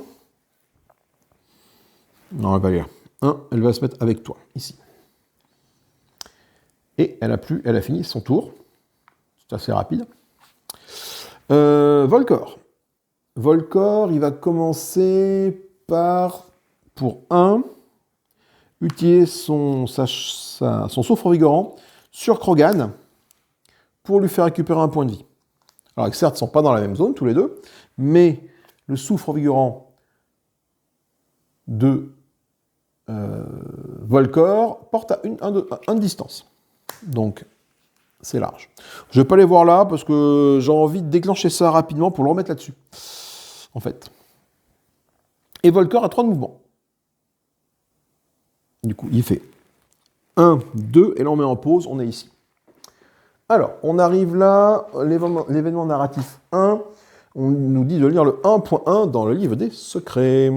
Non, elle va pas lire. 1, elle va se mettre avec toi, ici. Et elle a fini son tour. C'est assez rapide. Volcor. Volcor, il va commencer par, pour 1, utiliser son soufre vigorant sur Krogan pour lui faire récupérer un point de vie. Alors certes, ils ne sont pas dans la même zone, tous les deux, mais le soufre vigorant de Volcor porte à une distance. Donc, c'est large. Je ne vais pas les voir là, parce que j'ai envie de déclencher ça rapidement pour le remettre là-dessus. En fait. Et Volcor a 3 de mouvement. Du coup, il fait 1, 2, et là on met en pause, on est ici. Alors, on arrive là, l'événement narratif 1, on nous dit de lire le 1.1 dans le livre des secrets.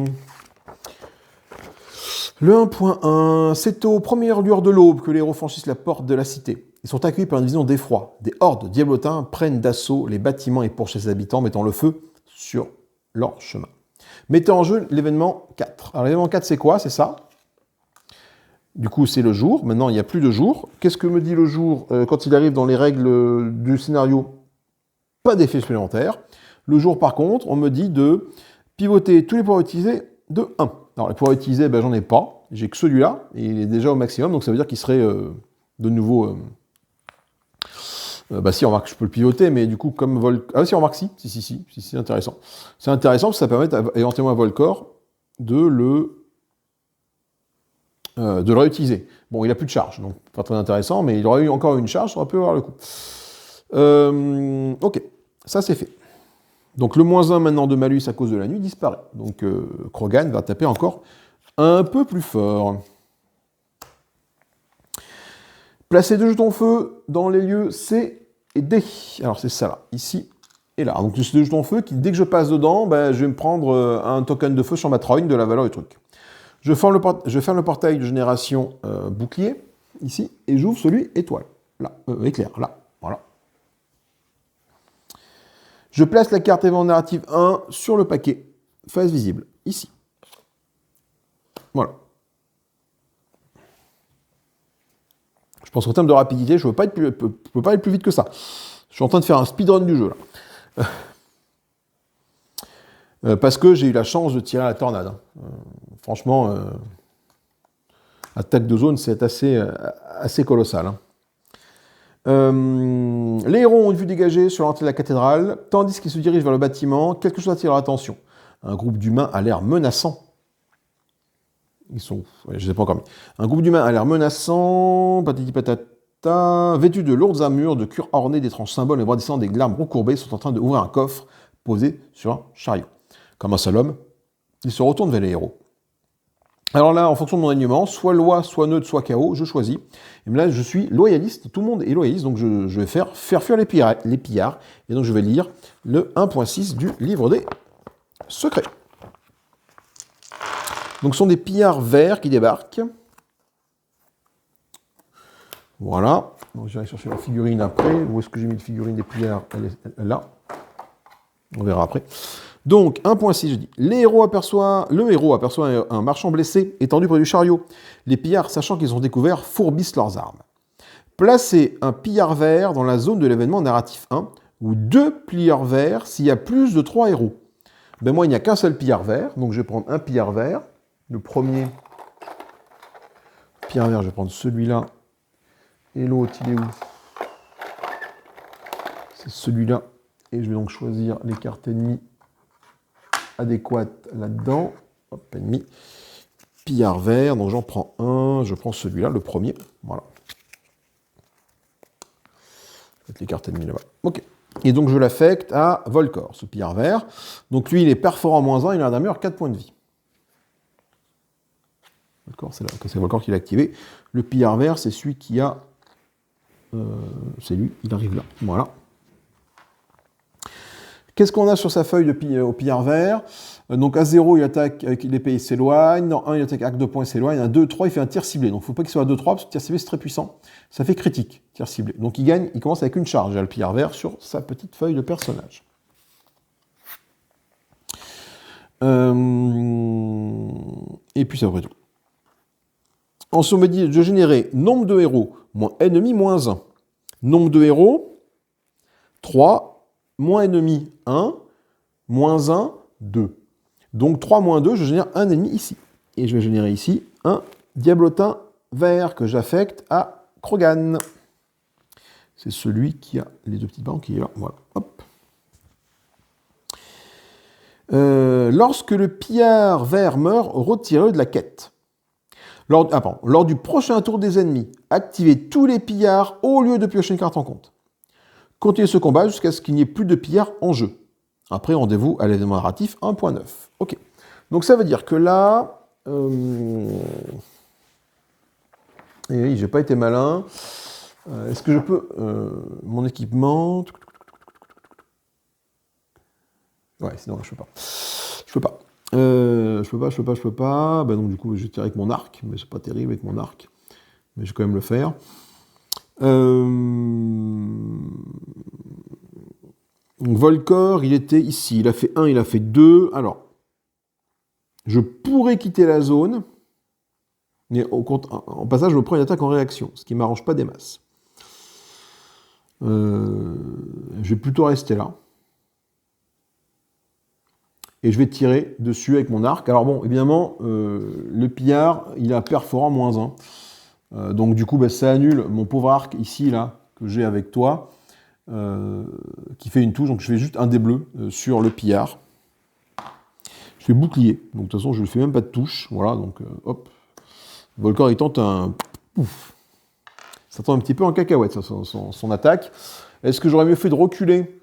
Le 1.1, c'est aux premières lueurs de l'aube que les héros franchissent la porte de la cité. Ils sont accueillis par une vision d'effroi. Des hordes diablotins prennent d'assaut les bâtiments et pourchassent les habitants, mettant le feu sur leur chemin. Mettez en jeu l'événement 4. Alors l'événement 4, c'est quoi? C'est ça. Du coup, c'est le jour. Maintenant, il n'y a plus de jour. Qu'est-ce que me dit le jour quand il arrive dans les règles du scénario? Pas d'effet supplémentaire. Le jour, par contre, on me dit de pivoter tous les pouvoirs utilisés de 1. Alors, les pouvoirs utilisés, ben, j'en ai pas. J'ai que celui-là. Et il est déjà au maximum. Donc, ça veut dire qu'il serait de nouveau... bah si, remarque, je peux le pivoter, mais du coup, comme Ah si, remarque, si, intéressant. C'est intéressant parce que ça permet éventuellement à Volcor de le réutiliser. Bon, il n'a plus de charge, donc pas très intéressant, mais il aurait eu encore une charge, ça aurait pu avoir le coup. Ok, ça c'est fait. Donc le -1 maintenant de malus à cause de la nuit disparaît. Donc Krogan va taper encore un peu plus fort. Placez 2 jetons feu dans les lieux C et D. Alors c'est ça là, ici et là. Donc c'est 2 jetons feu qui, dès que je passe dedans, ben, je vais me prendre un token de feu sur ma trogne de la valeur du truc. Je ferme le portail de génération bouclier, ici, et j'ouvre celui étoile. Là, éclair, là, voilà. Je place la carte événement narrative 1 sur le paquet, face visible. ici. Voilà. Je pense qu'en termes de rapidité, je ne peux pas aller plus vite que ça. Je suis en train de faire un speedrun du jeu, là. Parce que j'ai eu la chance de tirer à la tornade. Franchement, attaque de zone, c'est assez colossal. Les héros ont une vue dégagée sur l'entrée de la cathédrale, tandis qu'ils se dirigent vers le bâtiment. Quelque chose attire leur attention. Un groupe d'humains a l'air menaçant. Ils sont... Ouais, je ne sais pas encore. Mais... Un groupe d'humains a l'air menaçant, patati patata, vêtus de lourdes armures, de cuir ornées d'étranges symboles et brandissant des glames recourbées, sont en train d'ouvrir un coffre posé sur un chariot. Comme un seul homme, ils se retournent vers les héros. Alors là, en fonction de mon alignement, soit loi, soit neutre, soit chaos, je choisis. Et là, je suis loyaliste, tout le monde est loyaliste, donc je vais faire fuir les pillards. Et donc je vais lire le 1.6 du livre des secrets. Donc ce sont des pillards verts qui débarquent. Voilà. Donc je vais aller chercher la figurine après. Où est-ce que j'ai mis la figurine des pillards? Elle est là. On verra après. Donc, 1.6, je dis. Le héros aperçoit un marchand blessé étendu près du chariot. Les pillards, sachant qu'ils ont découvert, fourbissent leurs armes. Placez un pillard vert dans la zone de l'événement narratif 1, ou 2 pillards verts s'il y a plus de 3 héros. Ben moi, il n'y a qu'un seul pillard vert, donc je vais prendre un pillard vert. Le premier pillard vert, je vais prendre celui-là. Et l'autre, il est où? C'est celui-là. Et je vais donc choisir les cartes ennemies adéquates là-dedans. Hop, ennemi. Pillard vert, donc j'en prends un. Je prends celui-là, le premier. Voilà. Mettre les cartes ennemies là-bas. Ok. Et donc je l'affecte à Volcor, ce pillard vert. Donc lui, il est perforant -1, il a d'armure 4 points de vie. D'accord, c'est Volcor qui l'a activé. Le pillard vert, c'est celui qui a... c'est lui, il arrive là. Voilà. Qu'est-ce qu'on a sur sa feuille au pillard vert? Donc à 0, il attaque avec l'épée, il s'éloigne. Dans 1, il attaque avec 2 points, il s'éloigne. À 2, 3, il fait un tir ciblé. Donc il ne faut pas qu'il soit à 2, 3, parce que tir ciblé, c'est très puissant. Ça fait critique, tir ciblé. Donc il gagne, il commence avec une charge. Il a le pillard vert sur sa petite feuille de personnage. Et puis c'est après tout. Ensuite, on me dit de générer nombre de héros moins ennemi moins 1. Nombre de héros, 3. Moins ennemi, 1, moins 1, 2. Donc 3 moins 2, je génère un ennemi ici. Et je vais générer ici un diablotin vert que j'affecte à Krogan. C'est celui qui a les 2 petites bandes qui est là. Voilà. Hop. Lorsque le pillard vert meurt, retirez-le de la quête. Lors du prochain tour des ennemis, activez tous les pillards au lieu de piocher une carte en compte. Continuez ce combat jusqu'à ce qu'il n'y ait plus de pillards en jeu. Après, rendez-vous à l'événement narratif 1.9. Ok. Donc ça veut dire que là... Et oui, j'ai pas été malin. Est-ce que je peux... mon équipement... Ouais, sinon je peux pas. Je peux pas. Ben donc du coup, je vais tirer avec mon arc, mais c'est pas terrible avec mon arc. Mais je vais quand même le faire. Donc Volcor, il était ici. Il a fait 1, il a fait 2. Alors, je pourrais quitter la zone, mais en passage, je me prends une attaque en réaction, ce qui ne m'arrange pas des masses. Je vais plutôt rester là. Et je vais tirer dessus avec mon arc. Alors bon, évidemment, le pillard, il a perforant -1. Donc du coup, bah, ça annule mon pauvre arc ici, là, que j'ai avec toi, qui fait une touche. Donc je fais juste un dé bleu sur le pillard. Je fais bouclier. Donc de toute façon, je ne fais même pas de touche. Voilà, donc hop. Volcor, il tente un... Pouf. Ça tente un petit peu en cacahuète, son attaque. Est-ce que j'aurais mieux fait de reculer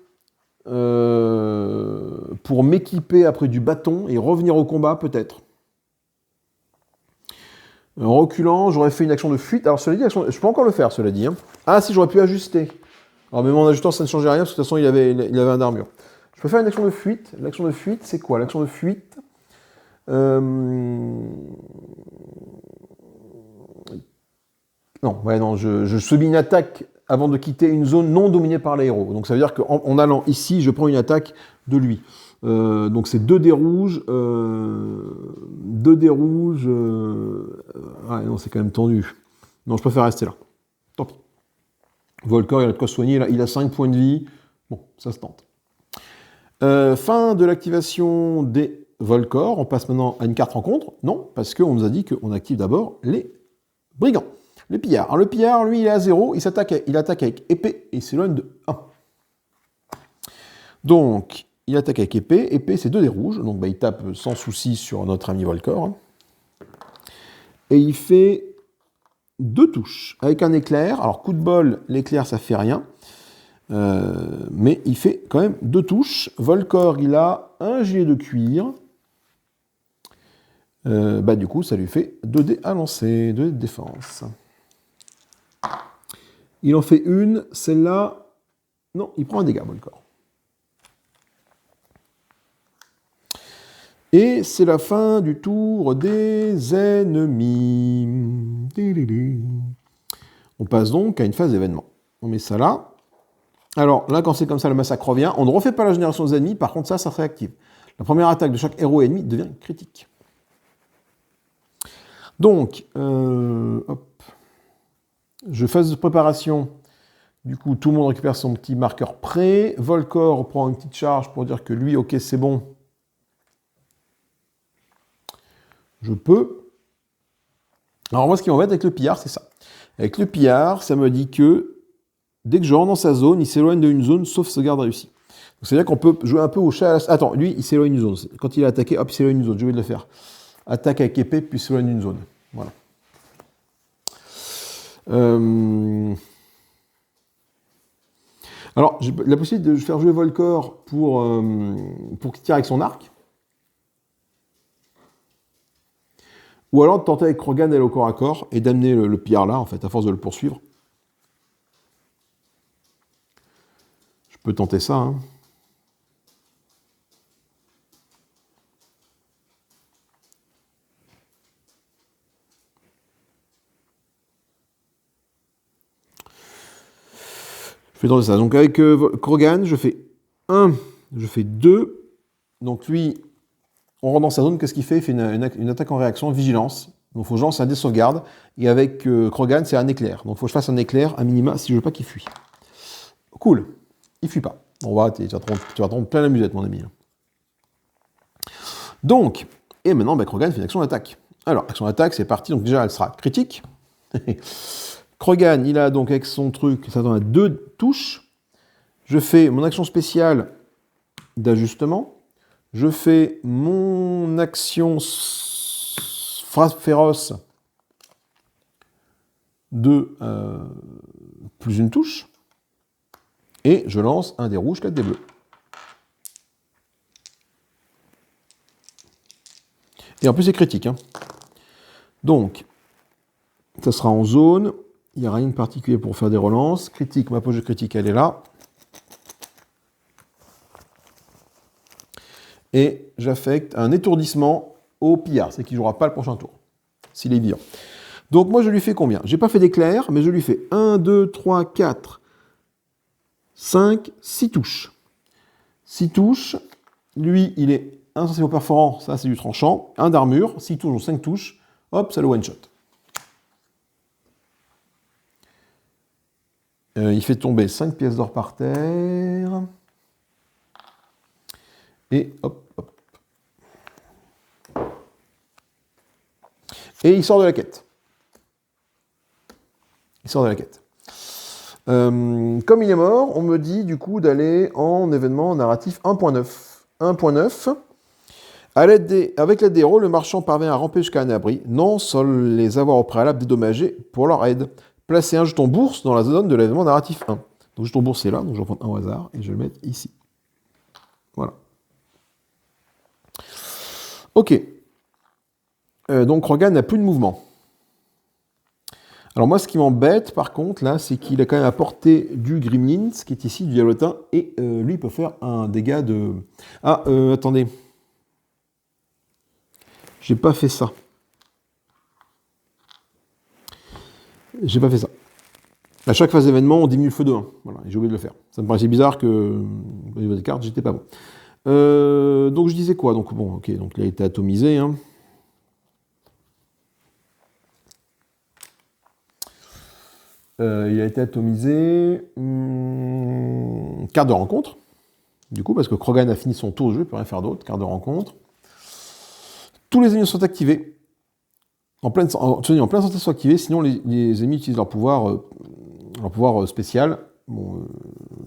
pour m'équiper après du bâton et revenir au combat, peut-être. En reculant, j'aurais fait une action de fuite. Alors, cela dit, je peux encore le faire, cela dit. Hein. Ah, si, j'aurais pu ajuster. Alors, même en ajustant, ça ne changeait rien, parce que de toute façon, il avait un armure. Je peux faire une action de fuite. L'action de fuite, c'est quoi? L'action de fuite... Non, je subis une attaque avant de quitter une zone non dominée par les héros. Donc ça veut dire qu'en allant ici, je prends une attaque de lui. Donc c'est 2 dés rouges. 2 dés rouges. Ah non, c'est quand même tendu. Non, je préfère rester là. Tant pis. Volcor, il a de quoi soigner. Là. Il a 5 points de vie. Bon, ça se tente. Fin de l'activation des Volcor. On passe maintenant à une carte rencontre. Non, parce qu'on nous a dit qu'on active d'abord les brigands. Le pillard. Alors le pillard, lui, il est à 0. Il attaque avec épée et il s'éloigne de 1. Donc, il attaque avec épée. Épée, c'est 2 dés rouges. Donc, il tape sans souci sur notre ami Volcor. Et il fait 2 touches avec un éclair. Alors, coup de bol, l'éclair, ça fait rien. Mais il fait quand même 2 touches. Volcor, il a un gilet de cuir. Du coup, ça lui fait 2 dés à lancer, 2 dés de défense. Il en fait une, celle-là... Non, il prend un dégât, Volcor. Et c'est la fin du tour des ennemis. On passe donc à une phase d'événement. On met ça là. Alors là, quand c'est comme ça, le massacre revient. On ne refait pas la génération des ennemis, par contre ça se réactive. La première attaque de chaque héros ennemi devient critique. Donc, je fais de préparation. Du coup, tout le monde récupère son petit marqueur prêt. Volcor prend une petite charge pour dire que lui, ok, c'est bon. Je peux. Alors moi, ce qui m'embête avec le pillard, c'est ça. Avec le pillard, ça me dit que dès que je rentre dans sa zone, il s'éloigne d'une zone, sauf sauvegarde réussie. C'est-à-dire qu'on peut jouer un peu au chat à la... Attends, lui, il s'éloigne d'une zone. Quand il a attaqué, hop, il s'éloigne d'une zone. Je vais le faire. Attaque avec épée, puis il s'éloigne d'une zone. Voilà. Alors, j'ai la possibilité de faire jouer Volcor pour qu'il tire avec son arc. Ou alors de tenter avec Krogan d'aller au corps à corps et d'amener le pillard là, en fait, à force de le poursuivre. Je peux tenter ça, hein. Je vais tenter ça. Donc avec Krogan, je fais 1, je fais 2. Donc lui, on rentre dans sa zone, qu'est-ce qu'il fait? Il fait une attaque en réaction, vigilance. Donc il faut que je lance un dé sauvegarde. Et avec Krogan, c'est un éclair. Donc il faut que je fasse un éclair, à minima, si je veux pas qu'il fuit. Cool. Il fuit pas. On va, tu vas te rendre plein la musette, mon ami. Donc, et maintenant, Krogan fait une action d'attaque. Alors, action d'attaque, c'est parti. Donc déjà, elle sera critique. Krogan, il a donc avec son truc, ça donne à 2 touches. Je fais mon action spéciale d'ajustement. Je fais mon action frappe féroce de plus une touche. Et je lance un dé rouge, 4 dés bleus. Et en plus, c'est critique. Hein. Donc, ça sera en zone. Il n'y a rien de particulier pour faire des relances. Critique, ma poche de critique, elle est là. Et j'affecte un étourdissement au pillard. C'est qu'il ne jouera pas le prochain tour. S'il est vivant. Donc moi, je lui fais combien? J'ai pas fait d'éclair, mais je lui fais 1, 2, 3, 4, 5, 6 touches. 6 touches. Lui, il est un sensible au perforant. Ça, c'est du tranchant. 1 d'armure. 6 touches, donc 5 touches. Hop, ça le one-shot. Il fait tomber 5 pièces d'or par terre. Et hop, hop. Et il sort de la quête. Il sort de la quête. Comme il est mort, on me dit du coup d'aller en événement narratif 1.9. 1.9. Avec l'aide des héros, le marchand parvient à ramper jusqu'à un abri, non sans les avoir au préalable dédommagés pour leur aide. Placez un jeton bourse dans la zone de l'événement narratif 1. Donc le jeton bourse est là, donc je vais en prendre un au hasard et je vais le mettre ici. Voilà. Ok. Donc Krogan n'a plus de mouvement. Alors moi, ce qui m'embête, par contre, là, c'est qu'il a quand même à portée du Gremlins, qui est ici, du Diablotin, et lui, il peut faire un dégât de... Ah, attendez. J'ai pas fait ça. J'ai pas fait ça. À chaque phase d'événement, on diminue le feu de 1. Voilà, j'ai oublié de le faire. Ça me paraissait bizarre que, au niveau des cartes, j'étais pas bon. Donc je disais quoi? Donc bon, ok, donc il a été atomisé. Hein. Il a été atomisé. Quart de rencontre. Du coup, parce que Krogan a fini son tour de jeu, il ne peut rien faire d'autre. Quart de rencontre. Tous les ennemis sont activés. En pleine santé sont activés, sinon les ennemis utilisent leur pouvoir spécial. Bon,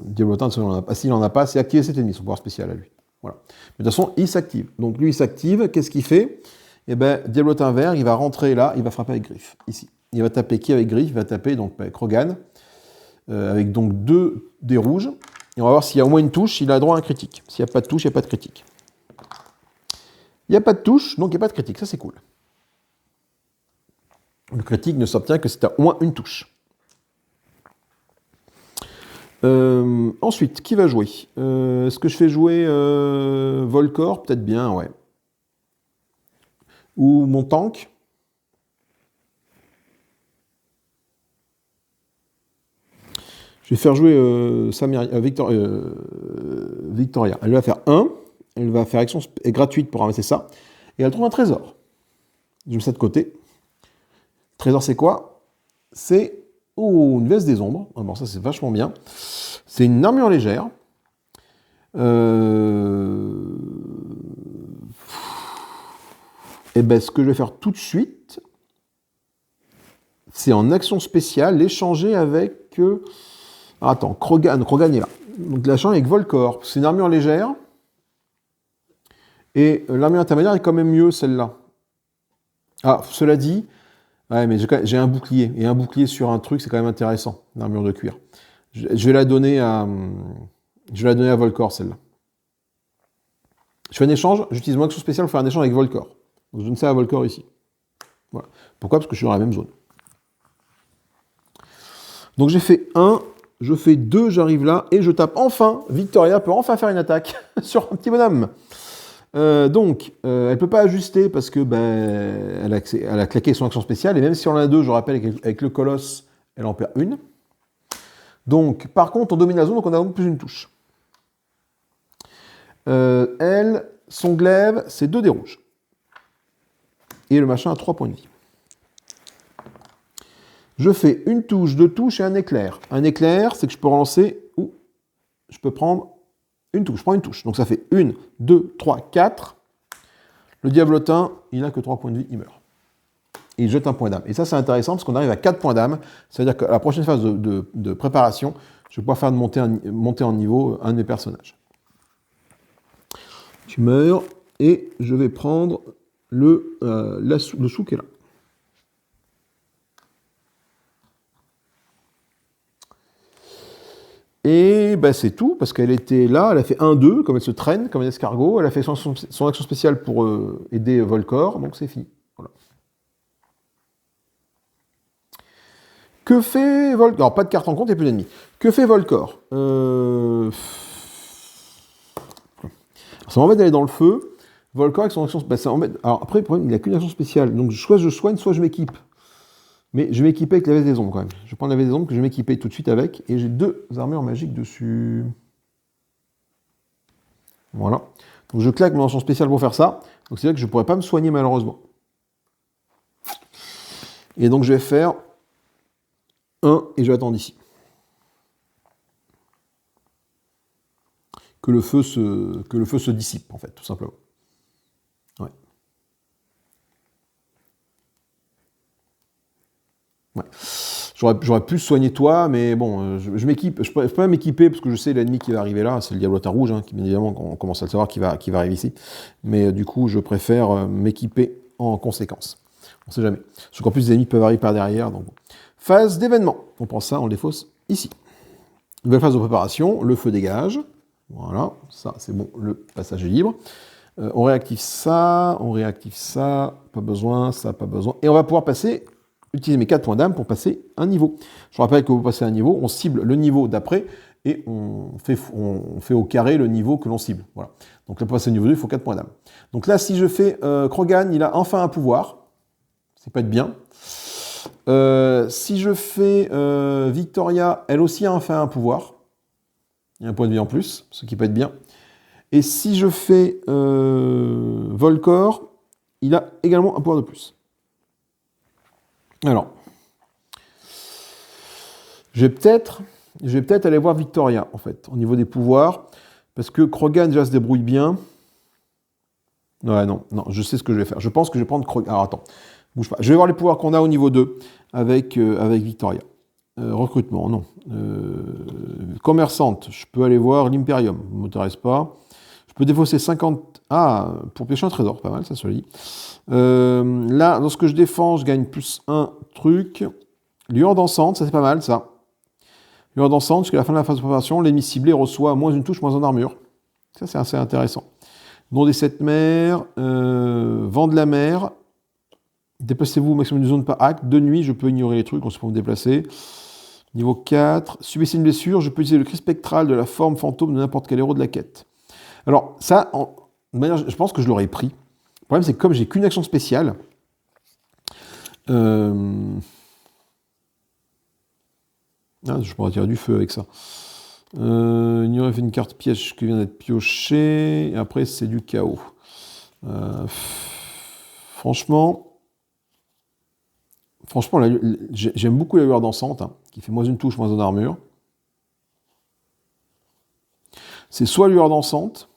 Diablotin, s'il n'en a pas, c'est activer cet ennemi, son pouvoir spécial à lui. Voilà. Mais de toute façon, il s'active. Donc lui, il s'active. Qu'est-ce qu'il fait? Eh bien, Diablotin vert, il va rentrer là, il va frapper avec griffe, ici. Il va taper qui avec griffe? Il va taper donc Krogan, avec donc 2 dés rouges. Et on va voir s'il y a au moins une touche, il a droit à un critique. S'il n'y a pas de touche, il n'y a pas de critique. Il n'y a pas de touche, donc il n'y a pas de critique. Ça, c'est cool. Le critique ne s'obtient que si tu as au moins une touche. Ensuite, qui va jouer? Est-ce que je fais jouer Volcor? Peut-être bien, ouais. Ou mon tank? Je vais faire jouer Victoria. Elle va faire 1. Elle va faire action gratuite pour ramasser ça. Et elle trouve un trésor. Je mets ça de côté. Trésor, c'est quoi? C'est une veste des ombres. Ah bon, ça, c'est vachement bien. C'est une armure légère. Et ben, ce que je vais faire tout de suite, c'est en action spéciale, l'échanger avec... Attends, Krogan est là. Donc l'échanger avec Volcor. C'est une armure légère. Et l'armure intermédiaire est quand même mieux, celle-là. Ah, cela dit... Ouais, mais j'ai un bouclier. Et un bouclier sur un truc, c'est quand même intéressant, une armure de cuir. Je vais la donner à Volcor, celle-là. Je fais un échange, j'utilise mon action spéciale pour faire un échange avec Volcor. Donc je donne ça à Volcor ici. Voilà. Pourquoi? Parce que je suis dans la même zone. Donc j'ai fait 1, je fais 2, j'arrive là, et je tape enfin. Victoria peut enfin faire une attaque sur un petit bonhomme. Donc, elle ne peut pas ajuster parce que elle a claqué son action spéciale, et même si on en a 2, je rappelle avec le colosse, elle en perd une. Donc, par contre, on domine la zone, donc on a donc plus une touche. Elle, son glaive, c'est 2 dés rouges. Et le machin a 3 points de vie. Je fais une touche, 2 touches et un éclair. Un éclair, c'est que je peux relancer, ou je peux prendre une touche. Je prends une touche. Donc ça fait 1, 2, 3, 4. Le diablotin, il n'a que 3 points de vie, il meurt. Et il jette un point d'âme. Et ça, c'est intéressant parce qu'on arrive à 4 points d'âme. C'est-à-dire qu'à la prochaine phase de préparation, je vais pouvoir faire monter en niveau un de mes personnages. Tu meurs et je vais prendre le sou qui est là. Et c'est tout, parce qu'elle était là, elle a fait 1-2, comme elle se traîne, comme un escargot, elle a fait son action spéciale pour aider Volcor, donc c'est fini. Voilà. Que fait Volcor? Alors, pas de carte en compte et plus d'ennemis. Que fait Volcor? Ça m'embête d'aller dans le feu. Volcor avec son action... ça m'embête. Alors après, le problème, il n'a qu'une action spéciale, donc soit je soigne, soit je m'équipe. Mais je vais m'équiper avec la veste des ombres quand même. Je vais prendre la veste des ombres que je vais m'équiper tout de suite avec. Et j'ai 2 armures magiques dessus. Voilà. Donc je claque mon action spéciale pour faire ça. Donc c'est là que je ne pourrais pas me soigner malheureusement. Et donc je vais faire 1 et je vais attendre ici. Que le feu se dissipe en fait, tout simplement. Ouais. Ouais. J'aurais pu soigner toi, mais bon, je m'équipe. Je peux pas m'équiper parce que je sais l'ennemi qui va arriver là, c'est le diablotin rouge, hein, qui bien évidemment, on commence à le savoir, qui va arriver ici. Mais du coup, je préfère m'équiper en conséquence. On sait jamais. Parce qu'en plus, les ennemis peuvent arriver par derrière. Donc. Phase d'événement. On prend ça, on le défausse ici. Nouvelle phase de préparation, le feu dégage. Voilà, ça c'est bon, le passage est libre. On réactive ça, pas besoin, ça, pas besoin. Et on va pouvoir utiliser mes 4 points d'âme pour passer un niveau. Je rappelle que vous passez un niveau, on cible le niveau d'après et on fait au carré le niveau que l'on cible. Voilà. Donc là, pour passer au niveau 2, il faut 4 points d'âme. Donc là, si je fais Krogan, il a enfin un pouvoir. Ça peut être bien. Si je fais Victoria, elle aussi a enfin un pouvoir. Il y a un point de vie en plus, ce qui peut être bien. Et si je fais Volcor, il a également un pouvoir de plus. Alors, je vais peut-être aller voir Victoria, en fait, au niveau des pouvoirs, parce que Krogan, déjà, se débrouille bien. Ouais, non, je sais ce que je vais faire. Je pense que je vais prendre Krogan. Alors, attends, bouge pas. Je vais voir les pouvoirs qu'on a au niveau 2 avec Victoria. Recrutement, non. Commerçante, je peux aller voir l'Imperium, ne m'intéresse pas. Je peux défausser 50... Ah, pour pêcher un trésor, pas mal, ça se dit. Là, dans ce que je défends, je gagne plus un truc. Lueur dansante, ça c'est pas mal, ça. Lueur dansante, jusqu'à la fin de la phase de préparation, l'ennemi ciblé reçoit moins une touche, moins en armure. Ça, c'est assez intéressant. Nom des 7 mers, vent de la mer. Déplacez-vous au maximum d'une zone par acte. De nuit, je peux ignorer les trucs, on se peut me déplacer. Niveau 4, subissez une blessure, je peux utiliser le cri spectral de la forme fantôme de n'importe quel héros de la quête. Alors, ça, de manière, je pense que je l'aurais pris. Le problème, c'est que comme j'ai qu'une action spéciale, je pourrais tirer du feu avec ça. Il y aurait fait une carte piège qui vient d'être piochée, et après, c'est du chaos. Franchement, j'aime beaucoup la lueur dansante, hein, qui fait moins une touche, moins en armure. C'est soit lueur dansante,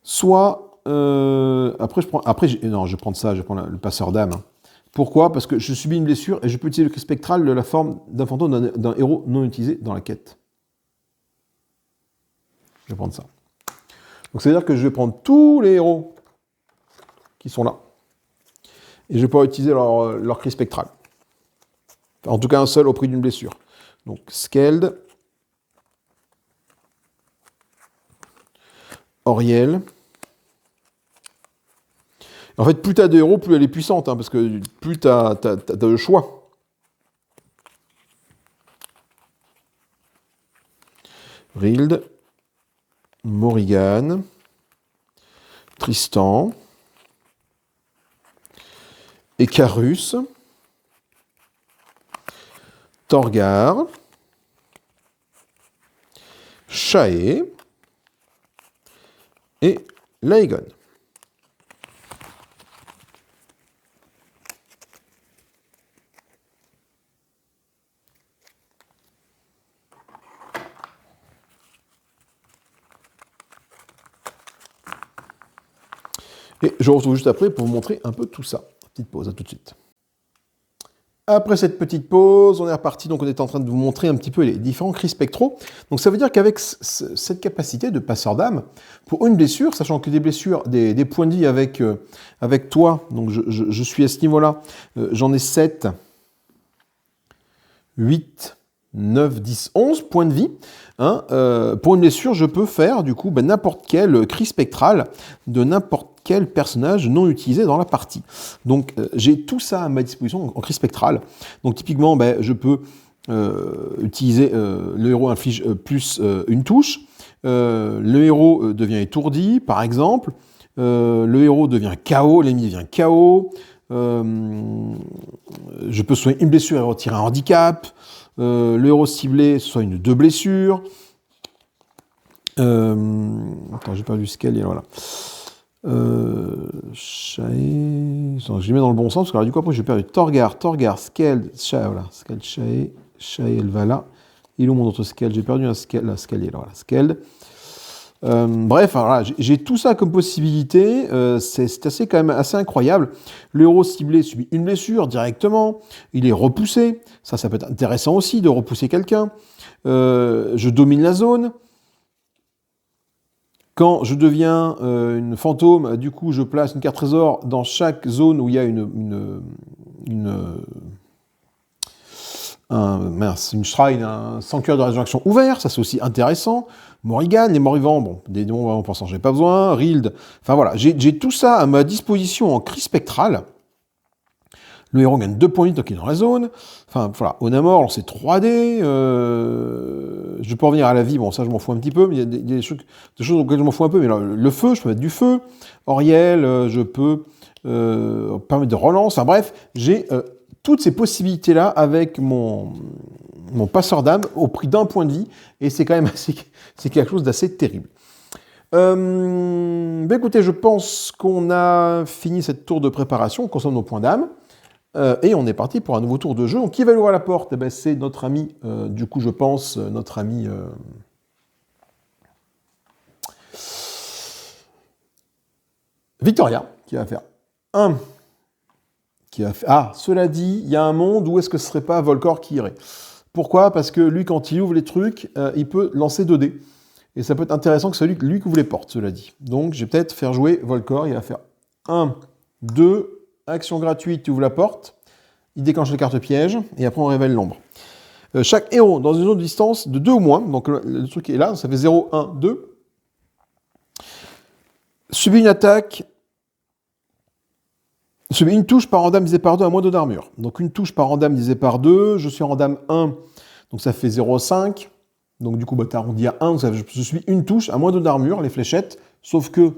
soit... après, je vais prendre ça, je vais prendre le passeur d'âme. Hein. Pourquoi? Parce que je subis une blessure et je peux utiliser le cri spectral de la forme d'un fantôme d'un héros non utilisé dans la quête. Je vais prendre ça. Donc, c'est-à-dire que je vais prendre tous les héros qui sont là. Et je vais pouvoir utiliser leur cri spectral. En tout cas, un seul au prix d'une blessure. Donc, Skeld, Auriel. En fait, plus tu as de héros, plus elle est puissante, hein, parce que plus tu as le choix. Rild, Morrigan, Tristan, Icarus, Torgar, Chae et Laegon. Et je retrouve juste après pour vous montrer un peu tout ça. Petite pause, à tout de suite. Après cette petite pause, on est reparti, donc on est en train de vous montrer un petit peu les différents cris spectraux. Donc ça veut dire qu'avec cette capacité de passeur d'âme, pour une blessure, sachant que des blessures, des points de vie avec toi, donc je suis à ce niveau-là, j'en ai 7, 8, 9, 10, 11 points de vie. Hein, pour une blessure, je peux faire du coup n'importe quel cri spectral de n'importe quel personnage non utilisé dans la partie. Donc j'ai tout ça à ma disposition en cri spectral. Donc typiquement, je peux utiliser le héros inflige plus une touche. Le héros devient étourdi, par exemple. Le héros devient KO, l'ennemi devient KO. Je peux soigner une blessure et retirer un handicap. Le héros ciblé soit une 2 blessures. Attends, j'ai perdu Scale, voilà. Chae. Je les mets dans le bon sens, parce que alors, du coup, après, j'ai perdu Torgar, Skeld, Chae, voilà. Skeld, Chae, elle va là. Il est où mon autre Skeld? J'ai perdu un Skeld, là, Skeld, voilà. Skeld. Bref, voilà, j'ai tout ça comme possibilité, c'est assez quand même assez incroyable. Le héros ciblé subit une blessure directement, il est repoussé, ça peut être intéressant aussi de repousser quelqu'un. Je domine la zone. Quand je deviens une fantôme, du coup je place une carte trésor dans chaque zone où il y a une shrine, un sanctuaire de résurrection ouvert, ça c'est aussi intéressant. Morrigan, les morts-vivants, bon, des démons vraiment pensant, j'ai pas besoin. Rild, enfin voilà, j'ai tout ça à ma disposition en cri spectral. Le héros gagne 2 points de vie tant qu'il est dans la zone. Enfin voilà, Onamor, c'est 3D. Je peux revenir à la vie, bon ça je m'en fous un petit peu, mais il y a des choses auxquelles je m'en fous un peu. Mais là, le feu, je peux mettre du feu. Auriel, je peux permettre de relance. Enfin bref, j'ai toutes ces possibilités-là avec mon passeur d'âme au prix d'un point de vie, et c'est quand même c'est quelque chose d'assez terrible. Écoutez, je pense qu'on a fini cette tour de préparation, on consomme nos points d'âme, et on est parti pour un nouveau tour de jeu. Donc qui va ouvrir la porte? Eh ben, c'est notre ami, du coup je pense, notre ami... Victoria, qui va faire 1... Ah, cela dit, il y a un monde où est-ce que ce serait pas Volcor qui irait? Pourquoi? Parce que lui, quand il ouvre les trucs, il peut lancer 2 dés. Et ça peut être intéressant que celui lui qui ouvre les portes, cela dit. Donc, je vais peut-être faire jouer Volcor. Il va faire 1, 2, action gratuite, il ouvre la porte. Il déclenche la carte piège, et après on révèle l'ombre. Chaque héros, dans une zone de distance de 2 ou moins, donc le truc est là, ça fait 0, 1, 2, subit une attaque... Subit une touche par random divisé par 2 à moins 2 d'armure. Donc une touche par random divisé par 2, je suis en random 1, donc ça fait 0,5. Donc du coup, tu arrondis à 1, donc je suis une touche à moins 2 d'armure, les fléchettes. Sauf que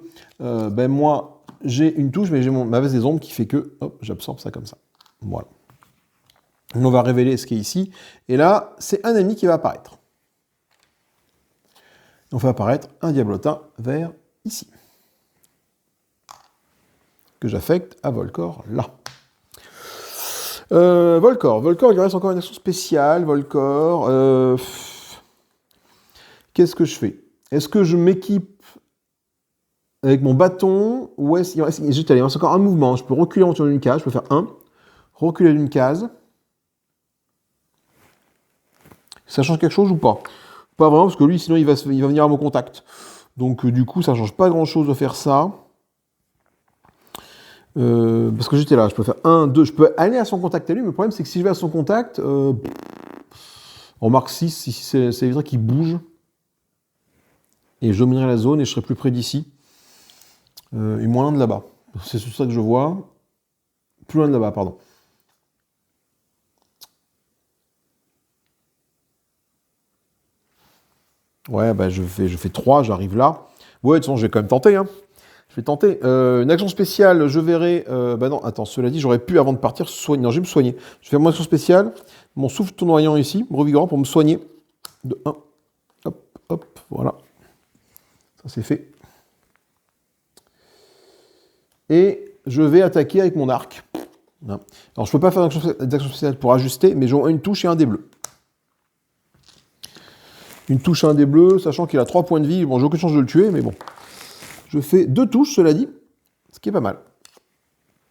moi, j'ai une touche, mais j'ai ma veste des ombres qui fait que j'absorbe ça comme ça. Voilà. On va révéler ce qui est ici. Et là, c'est un ennemi qui va apparaître. On fait apparaître un diablotin vers ici. Que j'affecte à Volcor, là. Volcor, il reste encore une action spéciale, Volcor. Qu'est-ce que je fais? Est-ce que je m'équipe avec mon bâton, ou est-ce qu'il reste encore un mouvement? Je peux reculer en d'une case, je peux faire 1, reculer d'une case. Ça change quelque chose ou pas? Pas vraiment, parce que lui, sinon, il va venir à mon contact. Donc, du coup, ça change pas grand-chose de faire ça. Parce que j'étais là, je peux faire 1, 2, je peux aller à son contact à lui, mais le problème c'est que si je vais à son contact, on marque 6, si c'est vrai qu'il bouge, et je dominerai la zone et je serai plus près d'ici, et moins loin de là-bas. C'est ça que je vois. Plus loin de là-bas, pardon. Ouais, bah je fais 3, j'arrive là. Ouais, de toute façon, je vais quand même tenter, hein. Je vais tenter. Une action spéciale, je verrai... bah non, attends, cela dit, j'aurais pu, avant de partir, soigner. Non, je vais me soigner. Je vais faire mon action spéciale, mon souffle tournoyant ici, revigorant, pour me soigner. De 1. Hop, hop, voilà. Ça, c'est fait. Et je vais attaquer avec mon arc. Alors, je ne peux pas faire d'action spéciale pour ajuster, mais j'ai une touche et un dé bleu. Une touche et un dé bleu, sachant qu'il a 3 points de vie. Bon, j'ai aucune chance de le tuer, mais bon. Je fais 2 touches, cela dit, ce qui est pas mal.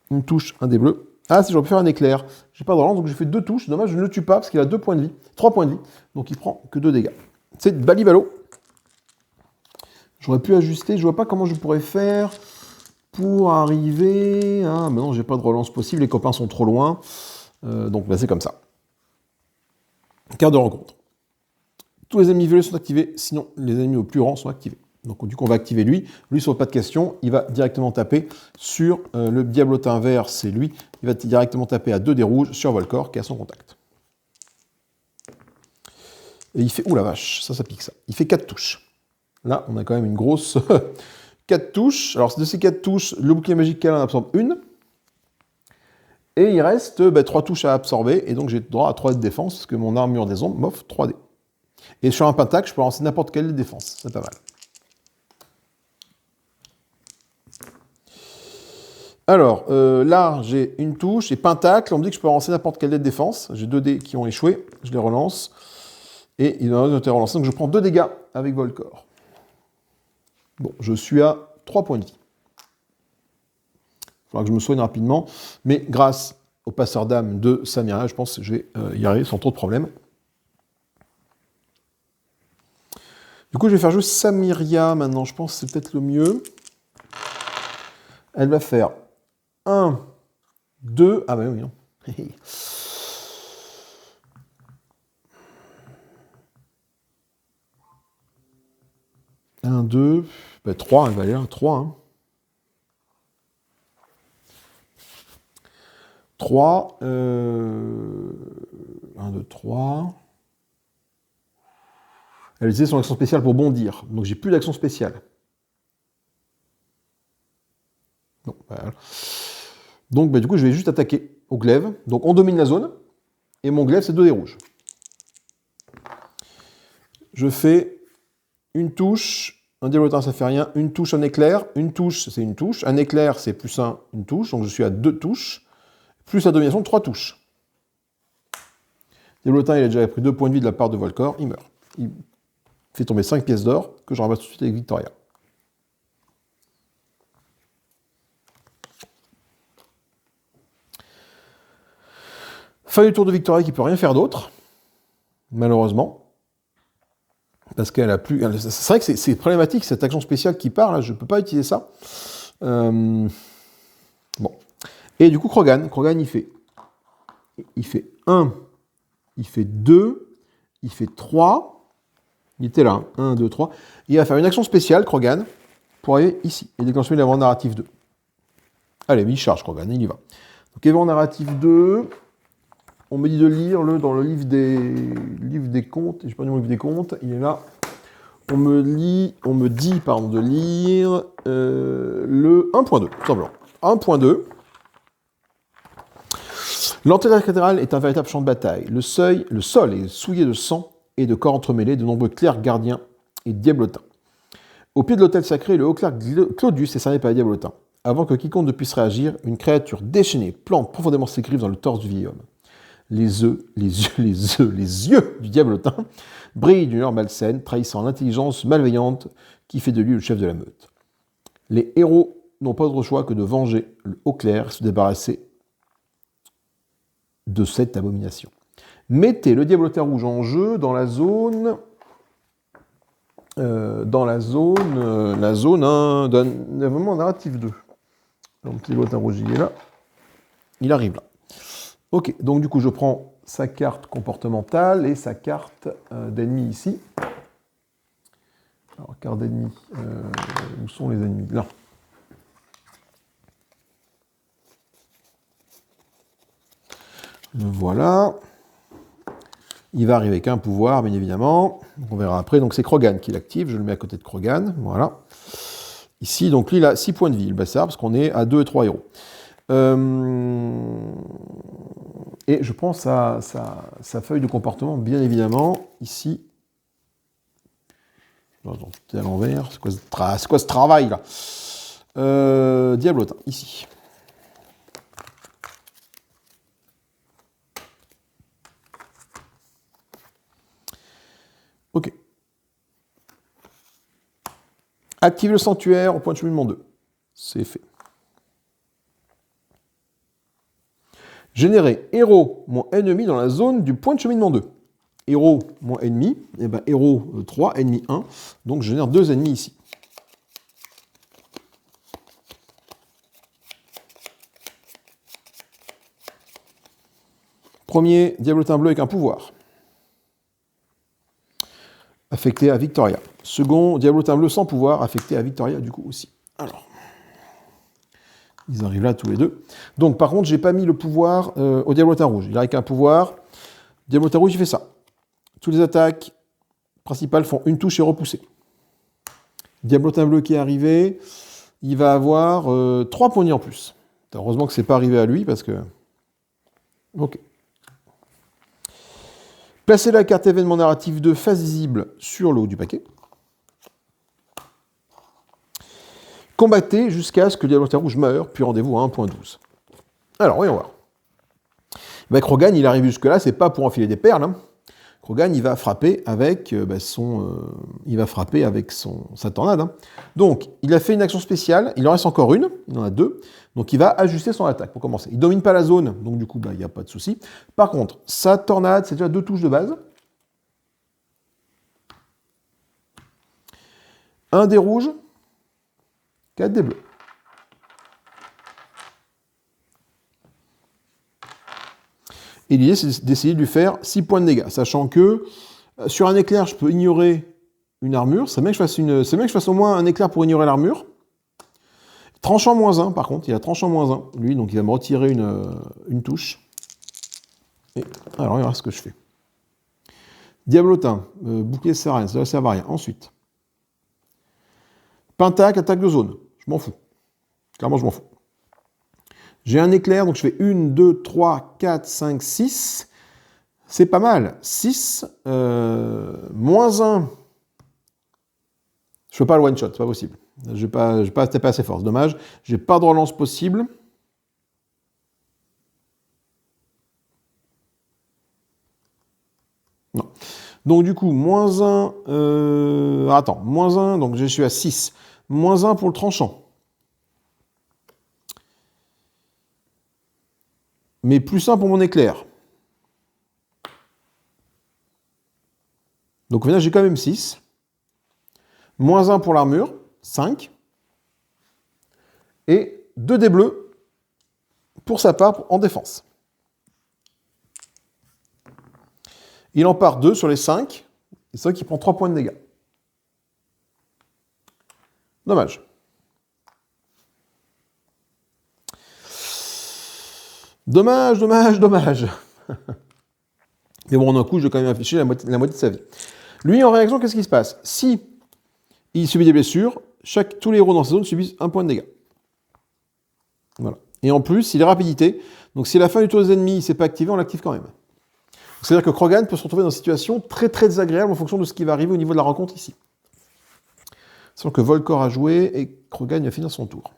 Une touche, un dé bleu. Ah, si j'aurais pu faire un éclair. J'ai pas de relance, donc j'ai fait 2 touches. Dommage, je ne le tue pas, parce qu'il a 2 points de vie. 3 points de vie. Donc il prend que 2 dégâts. C'est balivalo. J'aurais pu ajuster. Je vois pas comment je pourrais faire pour arriver... Ah, mais non, j'ai pas de relance possible. Les copains sont trop loin. Donc bah, c'est comme ça. Carte de rencontre. Tous les ennemis violets sont activés, sinon les ennemis au plus rangs sont activés. Donc du coup, on va activer lui. Lui, sur pas de question, il va directement taper sur le diablotin vert, c'est lui. Il va directement taper à 2 dés rouges sur Volcor, qui est à son contact. Et il fait... Ouh la vache, ça pique ça. Il fait 4 touches. Là, on a quand même une grosse... 4 touches. Alors, de ces 4 touches, le bouclier magique câlin absorbe une. Et il reste 3 touches à absorber. Et donc, j'ai droit à 3 de défense, parce que mon armure des ombres m'offre 3 dés. Et sur un pentacle, je peux lancer n'importe quelle défense. C'est pas mal. Alors, là, j'ai une touche, et pentacle, on me dit que je peux lancer n'importe quelle dé de défense. J'ai 2 dés qui ont échoué, je les relance. Et il en a été relancé, donc je prends 2 dégâts avec Volcor. Bon, je suis à 3 points de vie. Il faudra que je me soigne rapidement, mais grâce au passeur d'âme de Samiria, je pense que je vais y arriver sans trop de problèmes. Du coup, je vais faire jouer Samiria maintenant, je pense que c'est peut-être le mieux. Elle va faire 1, 2... Ah bah oui, non. 1, 2... 3, elle va aller là, 3. Hein. 3... 1, 2, 3... Elle utilisait son action spéciale pour bondir, donc j'ai plus d'action spéciale. Non, voilà. Donc du coup, je vais juste attaquer au glaive. Donc on domine la zone, et mon glaive, c'est 2 dés rouges. je fais une touche, un diablotin ça fait rien, une touche, un éclair, une touche c'est une touche, un éclair c'est plus un, une touche, donc je suis à 2 touches, plus la domination, 3 touches. Diablotin il a déjà pris 2 points de vie de la part de Volcor, il meurt. Il fait tomber 5 pièces d'or, que je ramasse tout de suite avec Victoria. Fin du tour de Victoria qui peut rien faire d'autre, malheureusement. Parce qu'elle a plus. C'est vrai que c'est problématique, cette action spéciale qui part, là, je ne peux pas utiliser ça. Bon. Et du coup, Krogan, il fait 1, il fait 2, il fait 3. Il était là, 1, 2, 3. Il va faire une action spéciale, Krogan, pour arriver ici, et déclencher l'événement narratif 2. Allez, il charge, Krogan, il y va. Donc, événement narratif 2. On me dit de lire dans le livre des comptes, je n'ai pas dit mon livre des comptes, il est là. On me dit de lire le 1.2, tout simplement. 1.2. L'entrée de la cathédrale est un véritable champ de bataille. Le sol est souillé de sang et de corps entremêlés, de nombreux clercs gardiens et diablotins. Au pied de l'autel sacré, le haut clerc Claudius est cerné par les diablotins. Avant que quiconque ne puisse réagir, une créature déchaînée plante profondément ses griffes dans le torse du vieil homme. Les yeux du diablotin brillent d'une lueur malsaine, trahissant l'intelligence malveillante qui fait de lui le chef de la meute. Les héros n'ont pas d'autre choix que de venger le haut clerc et se débarrasser de cette abomination. Mettez le diablotin rouge en jeu dans la zone d'un événement narratif 2. Donc le diablotin rouge, il est là. Il arrive là. Ok, donc du coup, je prends sa carte comportementale et sa carte d'ennemi ici. Alors, carte d'ennemi, où sont les ennemis? Là. Le voilà. Il va arriver avec un pouvoir, bien évidemment. Donc, on verra après. Donc, c'est Krogan qui l'active. Je le mets à côté de Krogan. Voilà. Ici, donc lui, il a 6 points de vie, le bâtard, parce qu'on est à 2 et 3 héros. Et je prends sa feuille de comportement, bien évidemment, ici. Tout est à l'envers. C'est quoi ce travail, là? Diablotin, ici. Ok. Active le sanctuaire au point de cheminement 2. C'est fait. Générer héros moins ennemi dans la zone du point de cheminement 2. Héros moins ennemi, et bien héros 3, ennemi 1. Donc je génère 2 ennemis ici. Premier, diablotin bleu avec un pouvoir. Affecté à Victoria. Second, diablotin bleu sans pouvoir, affecté à Victoria du coup aussi. Alors. Ils arrivent là tous les deux. Donc par contre, j'ai pas mis le pouvoir au diablotin rouge. Il arrive avec un pouvoir. Diablotin rouge, il fait ça. Toutes les attaques principales font une touche et repoussées. Diablotin bleu qui est arrivé, il va avoir 3 points de vie en plus. Heureusement que c'est pas arrivé à lui parce que... Ok. Placez la carte événement narratif de face visible sur le haut du paquet. Combattez jusqu'à ce que le diablotin rouge meure, puis rendez-vous à 1.12. Alors, voyons voir. Ben, Krogan, il arrive jusque-là, c'est pas pour enfiler des perles. Hein. Krogan, il va frapper avec sa tornade. Hein. Donc, il a fait une action spéciale, il en reste encore une, il en a 2. Donc, il va ajuster son attaque pour commencer. Il domine pas la zone, donc du coup, il n'y a pas de souci. Par contre, sa tornade, c'est déjà 2 touches de base. Un des rouges, 4 des bleus. Et l'idée, c'est d'essayer de lui faire 6 points de dégâts, sachant que sur un éclair, je peux ignorer une armure. C'est bien que je fasse au moins un éclair pour ignorer l'armure. Tranchant -1, par contre, il a tranchant -1, lui, donc il va me retirer une touche. Et alors, il verra ce que je fais. Diablotin, bouclier sert à rien, ça ne sert à rien. Ensuite, Pentacle, attaque de zone. Je m'en fous. Clairement, je m'en fous. J'ai un éclair, donc je fais 1, 2, 3, 4, 5, 6. C'est pas mal. 6, moins 1. Je peux pas le one-shot, c'est pas possible. Je vais pas taper assez fort, c'est dommage. J'ai pas de relance possible. Non. Donc du coup, moins 1... attends, moins 1, donc je suis à 6. Moins 1 pour le tranchant. Mais plus 1 pour mon éclair. Donc au final, j'ai quand même 6. Moins 1 pour l'armure, 5. Et 2 dés bleus pour sa part en défense. Il en part 2 sur les 5. Et c'est vrai qu'il prend 3 points de dégâts. Dommage. Dommage. Mais bon, d'un coup, je vais quand même afficher la moitié de sa vie. Lui, en réaction, qu'est-ce qui se passe? Si il subit des blessures, tous les héros dans sa zone subissent 1 point de dégâts. Voilà. Et en plus, il est rapidité. Donc si à la fin du tour des ennemis, il ne s'est pas activé, on l'active quand même. C'est-à-dire que Krogan peut se retrouver dans une situation très très désagréable en fonction de ce qui va arriver au niveau de la rencontre ici. Sans que Volcor a joué et Krogan va finir son tour.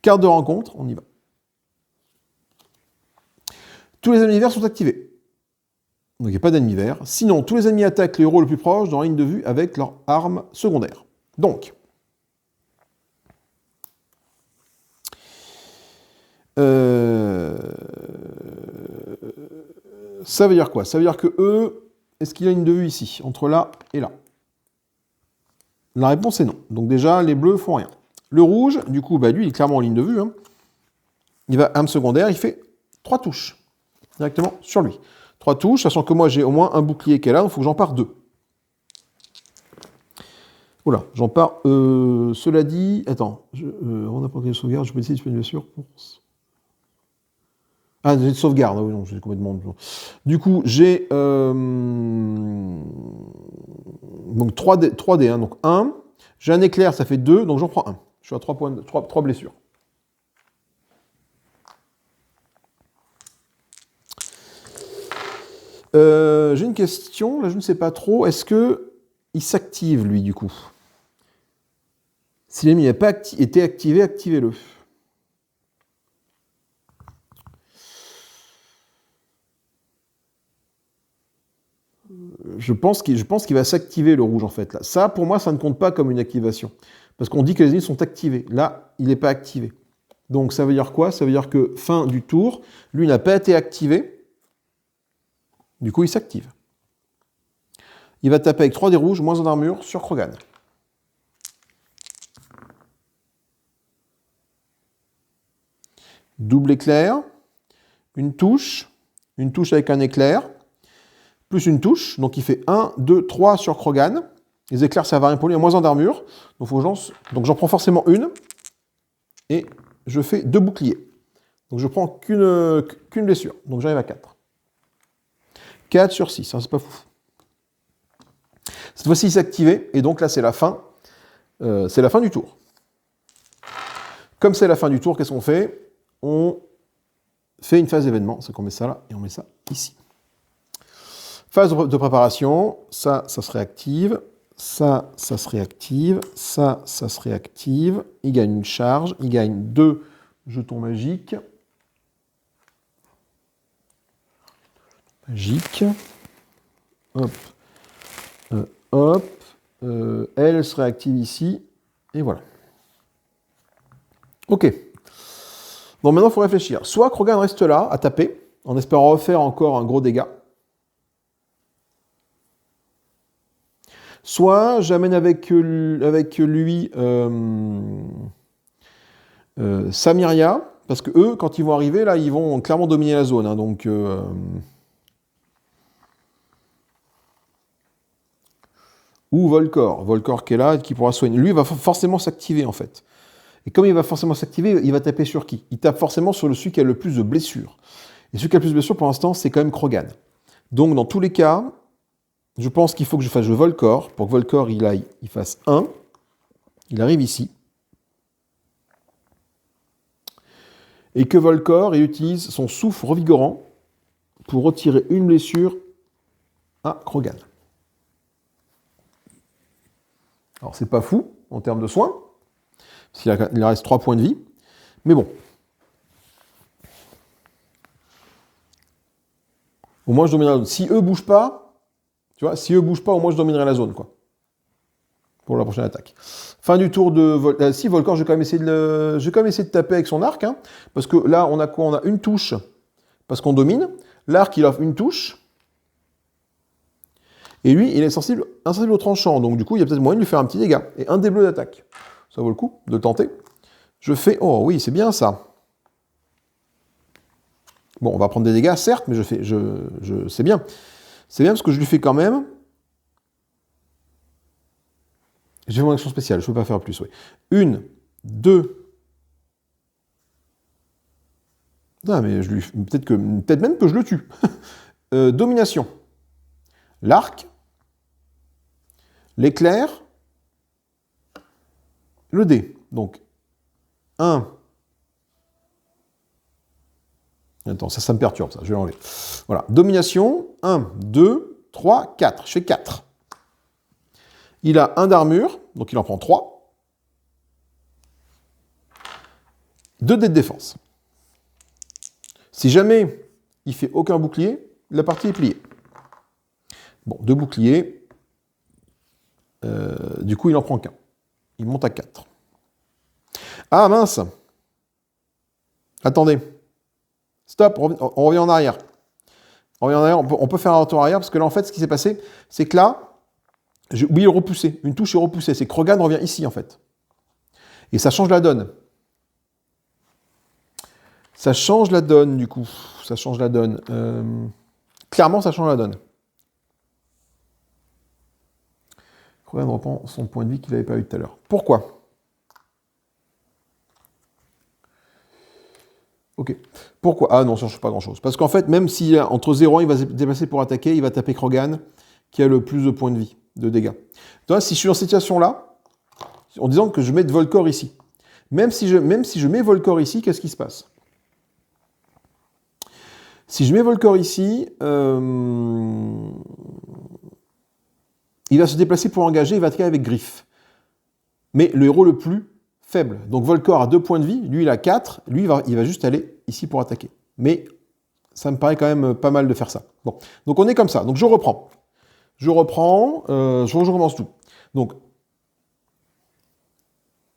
Carte de rencontre, on y va. Tous les ennemis verts sont activés. Donc il n'y a pas d'ennemis verts. Sinon, tous les ennemis attaquent le héros le plus proche dans la ligne de vue avec leur arme secondaire. Donc, ça veut dire quoi? Ça veut dire que eux, est-ce qu'il y a une ligne de vue ici, entre là et là? La réponse est non. Donc déjà, les bleus font rien. Le rouge, du coup, lui, il est clairement en ligne de vue. Hein. Il va arme secondaire, il fait 3 touches. Directement sur lui. 3 touches, sachant que moi, j'ai au moins un bouclier qui est là, il faut que j'en pars 2. Oula, j'en pars... cela dit... Attends, on n'a pas de sauvegarde, je peux essayer de faire une blessure pour... Ah, j'ai de sauvegarde, oui, non, j'ai complètement... Du coup, j'ai... donc 3D, hein, donc 1. J'ai un éclair, ça fait 2, donc j'en prends 1. Je suis à 3 blessures. J'ai une question, là je ne sais pas trop. Est-ce que il s'active, lui, du coup? Si l'ennemi n'a pas été activé, activez-le. Je pense qu'il va s'activer, le rouge, en fait. Là. Ça, pour moi, ça ne compte pas comme une activation. Parce qu'on dit que les ennemis sont activés. Là, il n'est pas activé. Donc, ça veut dire quoi? Ça veut dire que fin du tour, lui n'a pas été activé. Du coup, il s'active. Il va taper avec 3 dés rouges, moins en armure, sur Krogan. Double éclair. Une touche avec un éclair. Plus une touche, donc il fait 1, 2, 3 sur Krogan. Les éclairs, ça va rien pour lui, il a moins en d'armure. Donc j'en prends forcément une. Et je fais 2 boucliers. Donc je prends qu'une blessure. Donc j'arrive à 4. 4 sur 6, hein, c'est pas fou. Cette fois-ci, il s'est activé, et donc là, c'est la fin. C'est la fin du tour. Comme c'est la fin du tour, qu'est-ce qu'on fait? On fait une phase d'événement. C'est qu'on met ça là, et on met ça ici. Phase de préparation, ça se réactive, ça se réactive, ça se réactive. Il gagne une charge, il gagne 2 jetons magiques. Hop. Hop. Elle se réactive ici, et voilà. Ok. Bon, maintenant, il faut réfléchir. Soit Krogan reste là, à taper, en espérant refaire encore un gros dégât. Soit j'amène avec lui Samiria, parce que eux, quand ils vont arriver, là, ils vont clairement dominer la zone. Hein, donc, ou Volcor qui est là, qui pourra soigner. Lui, il va forcément s'activer, en fait. Et comme il va forcément s'activer, il va taper sur qui? Il tape forcément sur celui qui a le plus de blessures. Et celui qui a le plus de blessures, pour l'instant, c'est quand même Krogan. Donc, dans tous les cas, je pense qu'il faut que je fasse le Volcor. Pour que Volcor, il fasse 1. Il arrive ici. Et que Volcor, il utilise son souffle revigorant pour retirer une blessure à Krogan. Alors, c'est pas fou en termes de soins, parce qu'il reste 3 points de vie, mais bon. Au moins, je dominerai la zone. Si eux bougent pas, tu vois, si eux bougent pas, au moins, je dominerai la zone, quoi. Pour la prochaine attaque. Fin du tour de si Volcor, je vais quand même essayer de taper avec son arc, hein, parce que là, on a quoi? On a une touche, parce qu'on domine. L'arc, il offre une touche. Et lui, il est insensible au tranchant. Donc, du coup, il y a peut-être moyen de lui faire un petit dégât. Et un des bleus d'attaque. Ça vaut le coup de tenter. Je fais... Oh oui, c'est bien ça. Bon, on va prendre des dégâts, certes, mais c'est bien. C'est bien parce que je lui fais quand même... J'ai mon action spéciale, je ne peux pas faire plus, oui. 1, 2... Non, mais peut-être même que je le tue. Domination. L'arc. L'éclair. Le dé. Donc, 1... Attends, ça me perturbe, ça. Je vais l'enlever. Voilà. Domination. 1, 2, 3, 4. Je fais 4. Il a 1 d'armure, donc il en prend 3. 2 dés de défense. Si jamais il fait aucun bouclier, la partie est pliée. Bon, 2 boucliers. Du coup, il en prend qu'un. Il monte à 4. Ah mince! Attendez. Stop, on revient en arrière. On peut faire un retour arrière, parce que là, en fait, ce qui s'est passé, c'est que là, j'ai oublié de repousser. Une touche est repoussée. C'est que Krogan revient ici, en fait. Et ça change la donne. Ça change la donne, du coup. Ça change la donne. Clairement, ça change la donne. Krogan reprend son point de vie qu'il n'avait pas eu tout à l'heure. Pourquoi? Ok. Pourquoi? Ah non, ça ne change pas grand-chose. Parce qu'en fait, même si entre 0 et 1, il va se déplacer pour attaquer, il va taper Krogan, qui a le plus de points de vie, de dégâts. Donc, si je suis dans cette situation-là, en disant que je mets de Volcor ici, même si je mets Volcor ici, qu'est-ce qui se passe? Si je mets Volcor ici, il va se déplacer pour engager, il va attaquer avec Griffe. Mais le héros le plus faible. Donc Volcor a 2 points de vie, lui il a 4, lui il va juste aller ici pour attaquer. Mais ça me paraît quand même pas mal de faire ça. Bon, donc on est comme ça. Donc je reprends. Je recommence tout. Donc,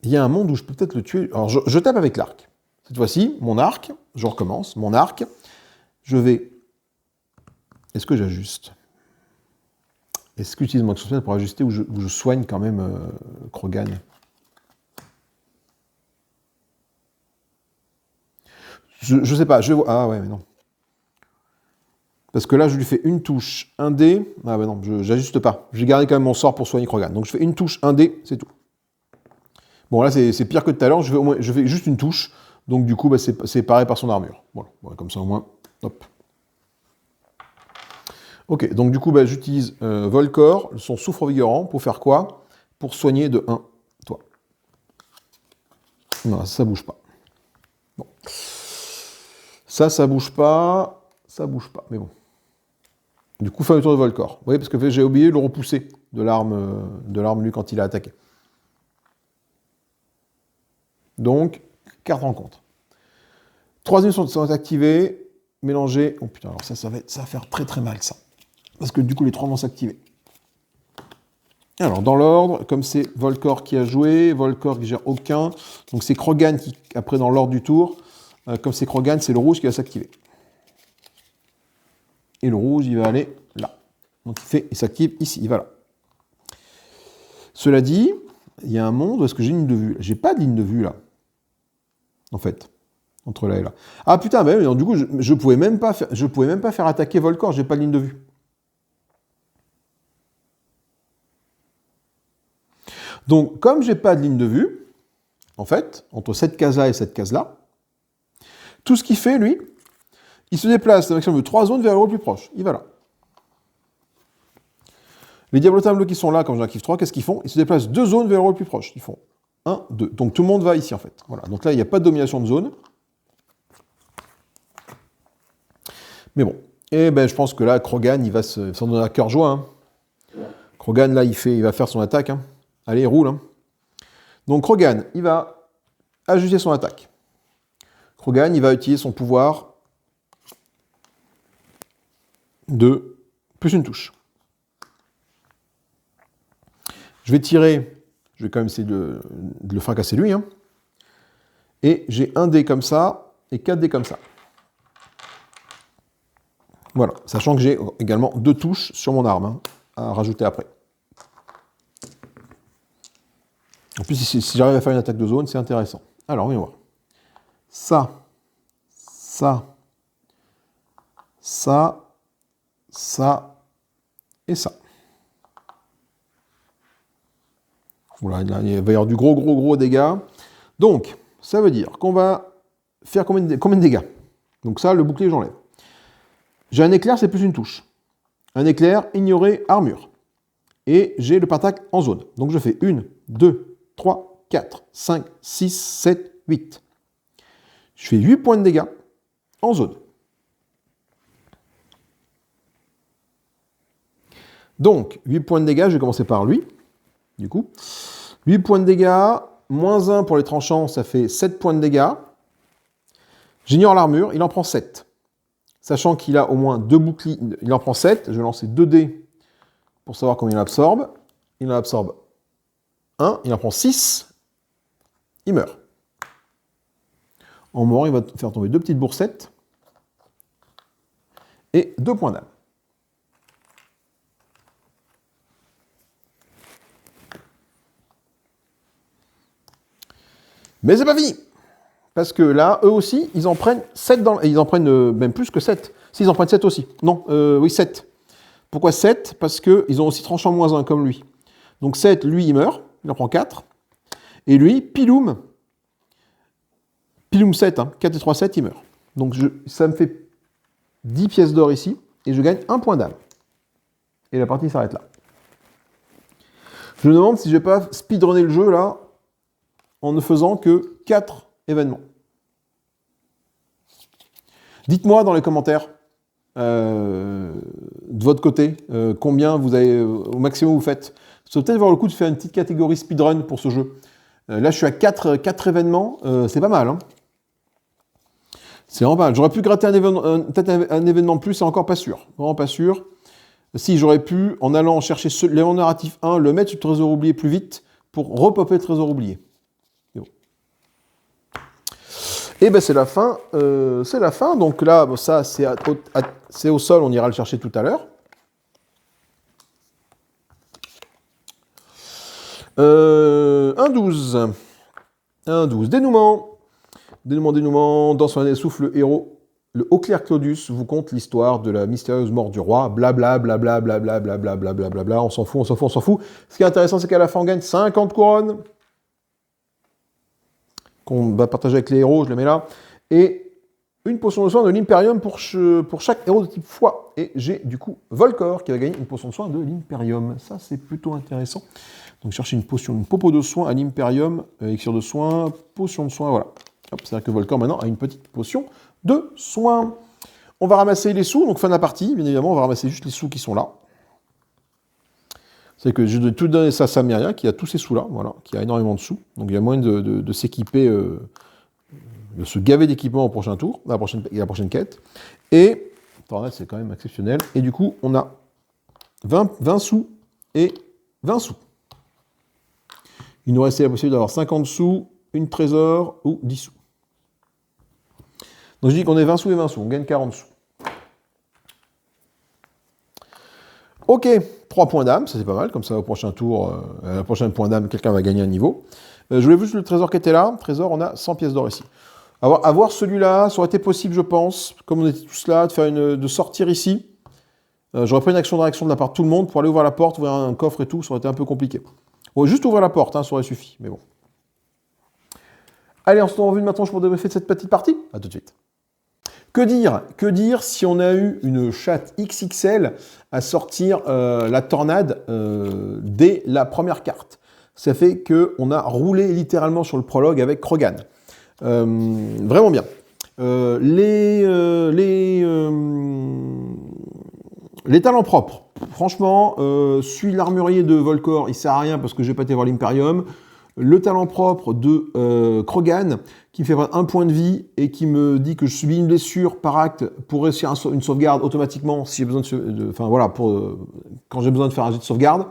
il y a un monde où je peux peut-être le tuer. Alors je tape avec l'arc. Cette fois-ci, mon arc, je recommence, mon arc, je vais... Est-ce que j'ajuste? Est-ce que j'utilise mon action spéciale pour ajuster ou je soigne quand même Krogan? Je sais pas, ah ouais, mais non. Parce que là, je lui fais une touche, un dé. Ah bah non, j'ajuste pas. J'ai gardé quand même mon sort pour soigner Krogan. Donc je fais une touche, un dé, c'est tout. Bon, là, c'est pire que tout à l'heure. Je fais juste une touche. Donc du coup, bah, c'est pareil par son armure. Voilà, comme ça au moins. Hop. Ok, donc du coup, bah, j'utilise Volcor, son souffre vigorant, pour faire quoi? Pour soigner de 1, toi. Non, ça bouge pas. Bon. Ça bouge pas. Ça bouge pas, mais bon. Du coup, fin du tour de Volcor. Vous voyez, parce que j'ai oublié de le repousser de l'arme, lui, quand il a attaqué. Donc, carte rencontre. 3 unités sont activées, mélangées. Oh putain, alors ça va faire très très mal, ça. Parce que du coup, les 3 vont s'activer. Alors, dans l'ordre, comme c'est Volcor qui a joué, Volcor qui gère aucun, donc c'est Krogan qui, après, dans l'ordre du tour, comme c'est Krogan, c'est le rouge qui va s'activer. Et le rouge, il va aller là. Donc il s'active ici, il va là. Cela dit, il y a un monde où est-ce que j'ai une ligne de vue? J'ai pas de ligne de vue là. En fait, entre là et là. Ah putain, bah, donc, du coup, je pouvais même pas faire attaquer Volcor, j'ai pas de ligne de vue. Donc, comme j'ai pas de ligne de vue, en fait, entre cette case-là et cette case-là, tout ce qu'il fait, lui, il se déplace avec de 3 zones vers le héros le plus proche. Il va là. Les diablotin bleus qui sont là, quand j'en active 3, qu'est-ce qu'ils font? Ils se déplacent 2 zones vers le héros le plus proche. Ils font 1, 2. Donc tout le monde va ici, en fait. Voilà. Donc là, il n'y a pas de domination de zone. Mais bon. Et ben, je pense que là, Krogan, il va s'en donner à cœur joie. Hein. Krogan, là, il va faire son attaque. Hein. Allez, il roule. Hein. Donc, Krogan, il va ajuster son attaque. Krogan, il va utiliser son pouvoir de plus une touche. Je vais tirer, je vais quand même essayer de le fracasser lui. Hein. Et j'ai un dé comme ça et 4 dés comme ça. Voilà, sachant que j'ai également 2 touches sur mon arme hein, à rajouter après. En plus, si j'arrive à faire une attaque de zone, c'est intéressant. Alors, voyons voir. Ça, et ça. Voilà, là, il va y avoir du gros dégâts. Donc, ça veut dire qu'on va faire combien de dégâts? Donc ça, le bouclier, j'enlève. J'ai un éclair, c'est plus une touche. Un éclair, ignorer, armure. Et j'ai le pentacle en zone. Donc je fais 1, 2, 3, 4, 5, 6, 7, 8. Je fais 8 points de dégâts en zone. Donc, 8 points de dégâts, je vais commencer par lui. Du coup, 8 points de dégâts, moins 1 pour les tranchants, ça fait 7 points de dégâts. J'ignore l'armure, il en prend 7. Sachant qu'il a au moins 2 boucliers, il en prend 7. Je vais lancer 2 dés pour savoir combien il absorbe. Il en absorbe 1, il en prend 6. Il meurt. En mourant, il va faire tomber 2 petites boursettes et 2 points d'âme. Mais c'est pas fini. Parce que là, eux aussi, ils en prennent 7 ils en prennent même plus que 7. Si, ils en prennent 7 aussi. Non, oui, 7. Pourquoi 7? Parce qu'ils ont aussi tranchant moins 1 comme lui. Donc 7, lui, il meurt. Il en prend 4. Et lui, Piloum 7, hein, 4 et 3, 7, il meurt. Donc ça me fait 10 pièces d'or ici. Et je gagne 1 point d'âme. Et la partie s'arrête là. Je me demande si je vais pas speedrunner le jeu là, en ne faisant que 4 événements. Dites-moi dans les commentaires, de votre côté, combien vous avez, au maximum vous faites. Ça peut peut-être avoir le coup de faire une petite catégorie speedrun pour ce jeu. Là, je suis à 4 événements, c'est pas mal. Hein. C'est vraiment pas mal. J'aurais pu gratter peut-être un événement de plus, c'est encore pas sûr. Vraiment pas sûr. Si, j'aurais pu, en allant chercher l'événement narratif 1, le mettre sur le trésor oublié plus vite pour repopper le trésor oublié. Et ben c'est la fin. Donc là, bon, ça c'est au sol, on ira le chercher tout à l'heure. Un 12. Dénouement. Dans son année souffle, le héros, le Haut-Clerc Claudius, vous conte l'histoire de la mystérieuse mort du roi. Blablabla. On s'en fout. Ce qui est intéressant, c'est qu'à la fin, on gagne 50 couronnes. Qu'on va partager avec les héros, je le mets là. Et une potion de soin de l'Imperium pour chaque héros de type foi. Et j'ai du coup Volcor qui va gagner une potion de soin de l'Imperium. Ça, c'est plutôt intéressant. Donc chercher une popo de soin à l'Imperium, élixir de soin, potion de soin, voilà. C'est-à-dire que Volcor maintenant a une petite potion de soin. On va ramasser les sous, donc fin de la partie, bien évidemment, on va ramasser juste les sous qui sont là. C'est que je dois tout donner ça à Samiria, qui a tous ces sous-là, voilà, qui a énormément de sous. Donc il y a moyen de s'équiper, de se gaver d'équipement au prochain tour, la prochaine quête. Et, c'est quand même exceptionnel. Et du coup, on a 20 sous et 20 sous. Il nous restait la possibilité d'avoir 50 sous, une trésor ou 10 sous. Donc je dis qu'on est 20 sous et 20 sous, on gagne 40 sous. Ok, 3 points d'âme, ça c'est pas mal, comme ça au prochain tour, à la prochaine point d'âme, quelqu'un va gagner un niveau. Je voulais juste le trésor qui était là, trésor, on a 100 pièces d'or ici. Avoir celui-là, ça aurait été possible, je pense, comme on était tous là, de sortir ici. J'aurais pris une action de réaction de la part de tout le monde pour aller ouvrir la porte, ouvrir un coffre et tout, ça aurait été un peu compliqué. Bon, juste ouvrir la porte, hein, ça aurait suffi, mais bon. Allez, on se retrouve maintenant pour débriefer de cette petite partie. À tout de suite. Que dire si on a eu une chatte XXL à sortir la tornade dès la première carte? Ça fait qu'on a roulé littéralement sur le prologue avec Krogan. Vraiment bien. Les Les talents propres. Franchement, celui de l'armurier de Volcor, il sert à rien parce que j'ai pas été voir l'Imperium. Le talent propre de Krogan, qui me fait 1 point de vie et qui me dit que je subis une blessure par acte pour réussir une sauvegarde automatiquement si j'ai besoin enfin voilà, quand j'ai besoin de faire un jet de sauvegarde.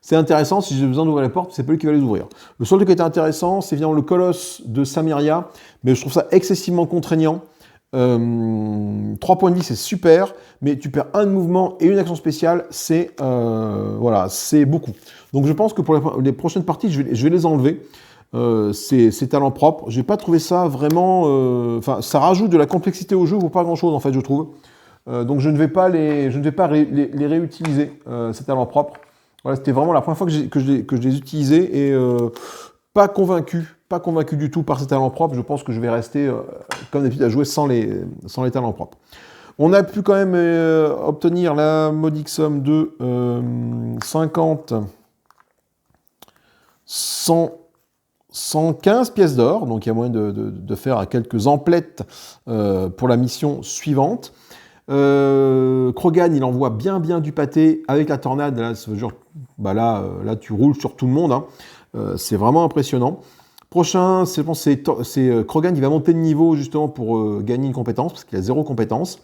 C'est intéressant, si j'ai besoin d'ouvrir les portes, c'est pas lui qui va les ouvrir. Le seul truc qui était intéressant, c'est évidemment le colosse de Samiria, mais je trouve ça excessivement contraignant. 3 points de vie, c'est super, mais tu perds 1 de mouvement et une action spéciale, c'est voilà, c'est beaucoup. Donc je pense que pour les prochaines parties, je vais les enlever. Ces talents propres. J'ai pas trouvé ça vraiment... Enfin, ça rajoute de la complexité au jeu pour pas grand-chose, en fait, je trouve. Donc je ne vais pas les réutiliser, ces talents propres. Voilà, c'était vraiment la première fois que je les utilisais et pas convaincu du tout par ces talents propres. Je pense que je vais rester, comme d'habitude, à jouer sans les talents propres. On a pu quand même obtenir la modique somme de 50, 115 pièces d'or, donc il y a moyen de faire quelques emplettes pour la mission suivante. Krogan, il envoie bien du pâté avec la tornade. Là, genre, là, tu roules sur tout le monde. Hein. C'est vraiment impressionnant. Prochain, c'est Krogan, il va monter de niveau justement pour gagner une compétence, parce qu'il a 0 compétence.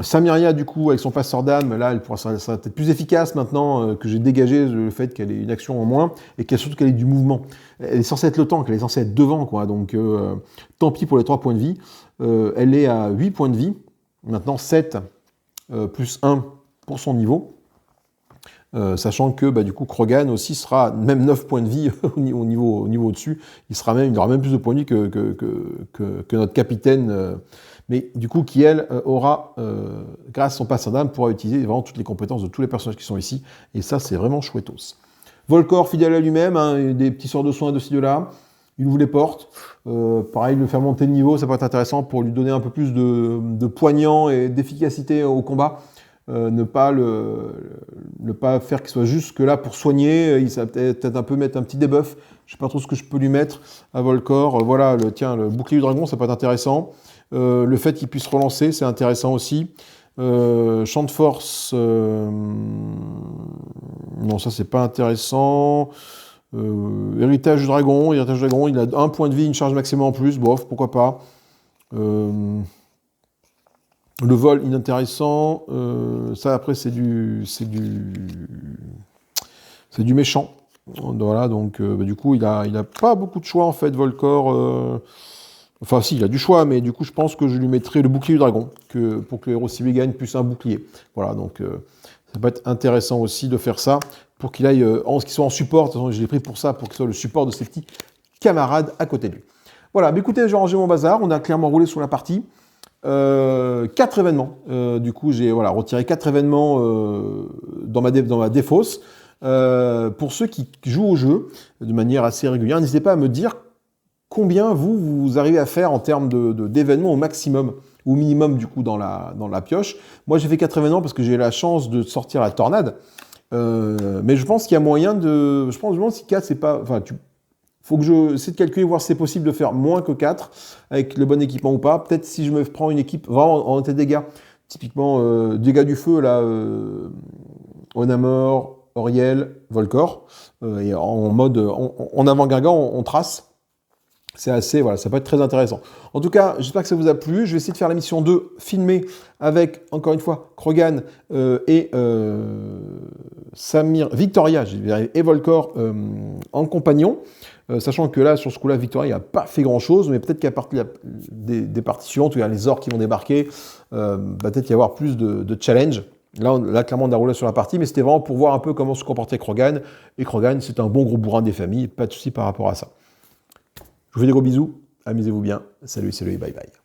Samiria, du coup, avec son passeur d'âme, là, ça sera peut-être plus efficace maintenant que j'ai dégagé le fait qu'elle ait une action en moins et surtout qu'elle ait du mouvement. Elle est censée être le tank, elle est censée être devant, quoi. Donc, tant pis pour les 3 points de vie. Elle est à 8 points de vie. Maintenant, 7 plus 1 pour son niveau. Sachant que du coup Krogan aussi sera même 9 points de vie au niveau au-dessus. Il aura même plus de points de vie que notre capitaine. Mais du coup, qui elle aura, grâce à son passeur d'âme, pourra utiliser vraiment toutes les compétences de tous les personnages qui sont ici. Et ça, c'est vraiment chouettos. Volcor, fidèle à lui-même, hein, des petits sorts de soins de ci, de là. Il ouvre les portes. Pareil, le faire monter de niveau, ça peut être intéressant pour lui donner un peu plus de poignant et d'efficacité au combat. Ne pas faire qu'il soit juste que là pour soigner. Il va peut-être un peu mettre un petit debuff. Je sais pas trop ce que je peux lui mettre à Volcor. Voilà, le bouclier du dragon, ça peut être intéressant. Le fait qu'il puisse relancer, c'est intéressant aussi. Champ de force, non, ça c'est pas intéressant. Héritage du dragon, il a 1 point de vie, une charge maximum en plus. Bof, pourquoi pas. Le vol inintéressant, ça après c'est du méchant. Voilà, donc du coup il a pas beaucoup de choix en fait, Volcor. Enfin si, il a du choix, mais du coup je pense que je lui mettrai le bouclier du dragon, pour que le héros civil gagne plus un bouclier. Voilà, donc ça peut être intéressant aussi de faire ça, pour qu'il aille, qu'il soit en support. De toute façon, je l'ai pris pour ça, pour qu'il soit le support de ses petits camarades à côté de lui. Voilà, mais écoutez, j'ai rangé mon bazar, on a clairement roulé sur la partie. 4 événements. Du coup, j'ai retiré 4 événements dans ma défausse. Pour ceux qui jouent au jeu de manière assez régulière, n'hésitez pas à me dire combien vous arrivez à faire en termes d'événements au maximum, ou minimum du coup dans la pioche. Moi, j'ai fait 4 événements parce que j'ai eu la chance de sortir la tornade. Mais je pense qu'il y a moyen de... Je pense si 4, c'est pas... Enfin, faut que je essaie de calculer, voir si c'est possible de faire moins que 4 avec le bon équipement ou pas. Peut-être si je me prends une équipe vraiment en tête dégâts, typiquement dégâts du feu, là, Onamor, Auriel, Volcor, et en mode, en avant-gargant, on trace. C'est assez, voilà, ça peut être très intéressant. En tout cas, j'espère que ça vous a plu. Je vais essayer de faire la mission 2 filmée avec, encore une fois, Krogan et Victoria et Volcor en compagnon. Sachant que là, sur ce coup-là, Victoria n'a pas fait grand-chose, mais peut-être qu'à partir des parties suivantes, où il y a les orques qui vont débarquer, peut-être y avoir plus de challenge. Là, clairement, on a roulé sur la partie, mais c'était vraiment pour voir un peu comment se comportait Krogan. Et Krogan, c'est un bon gros bourrin des familles, pas de souci par rapport à ça. Je vous fais des gros bisous, amusez-vous bien, salut, bye bye.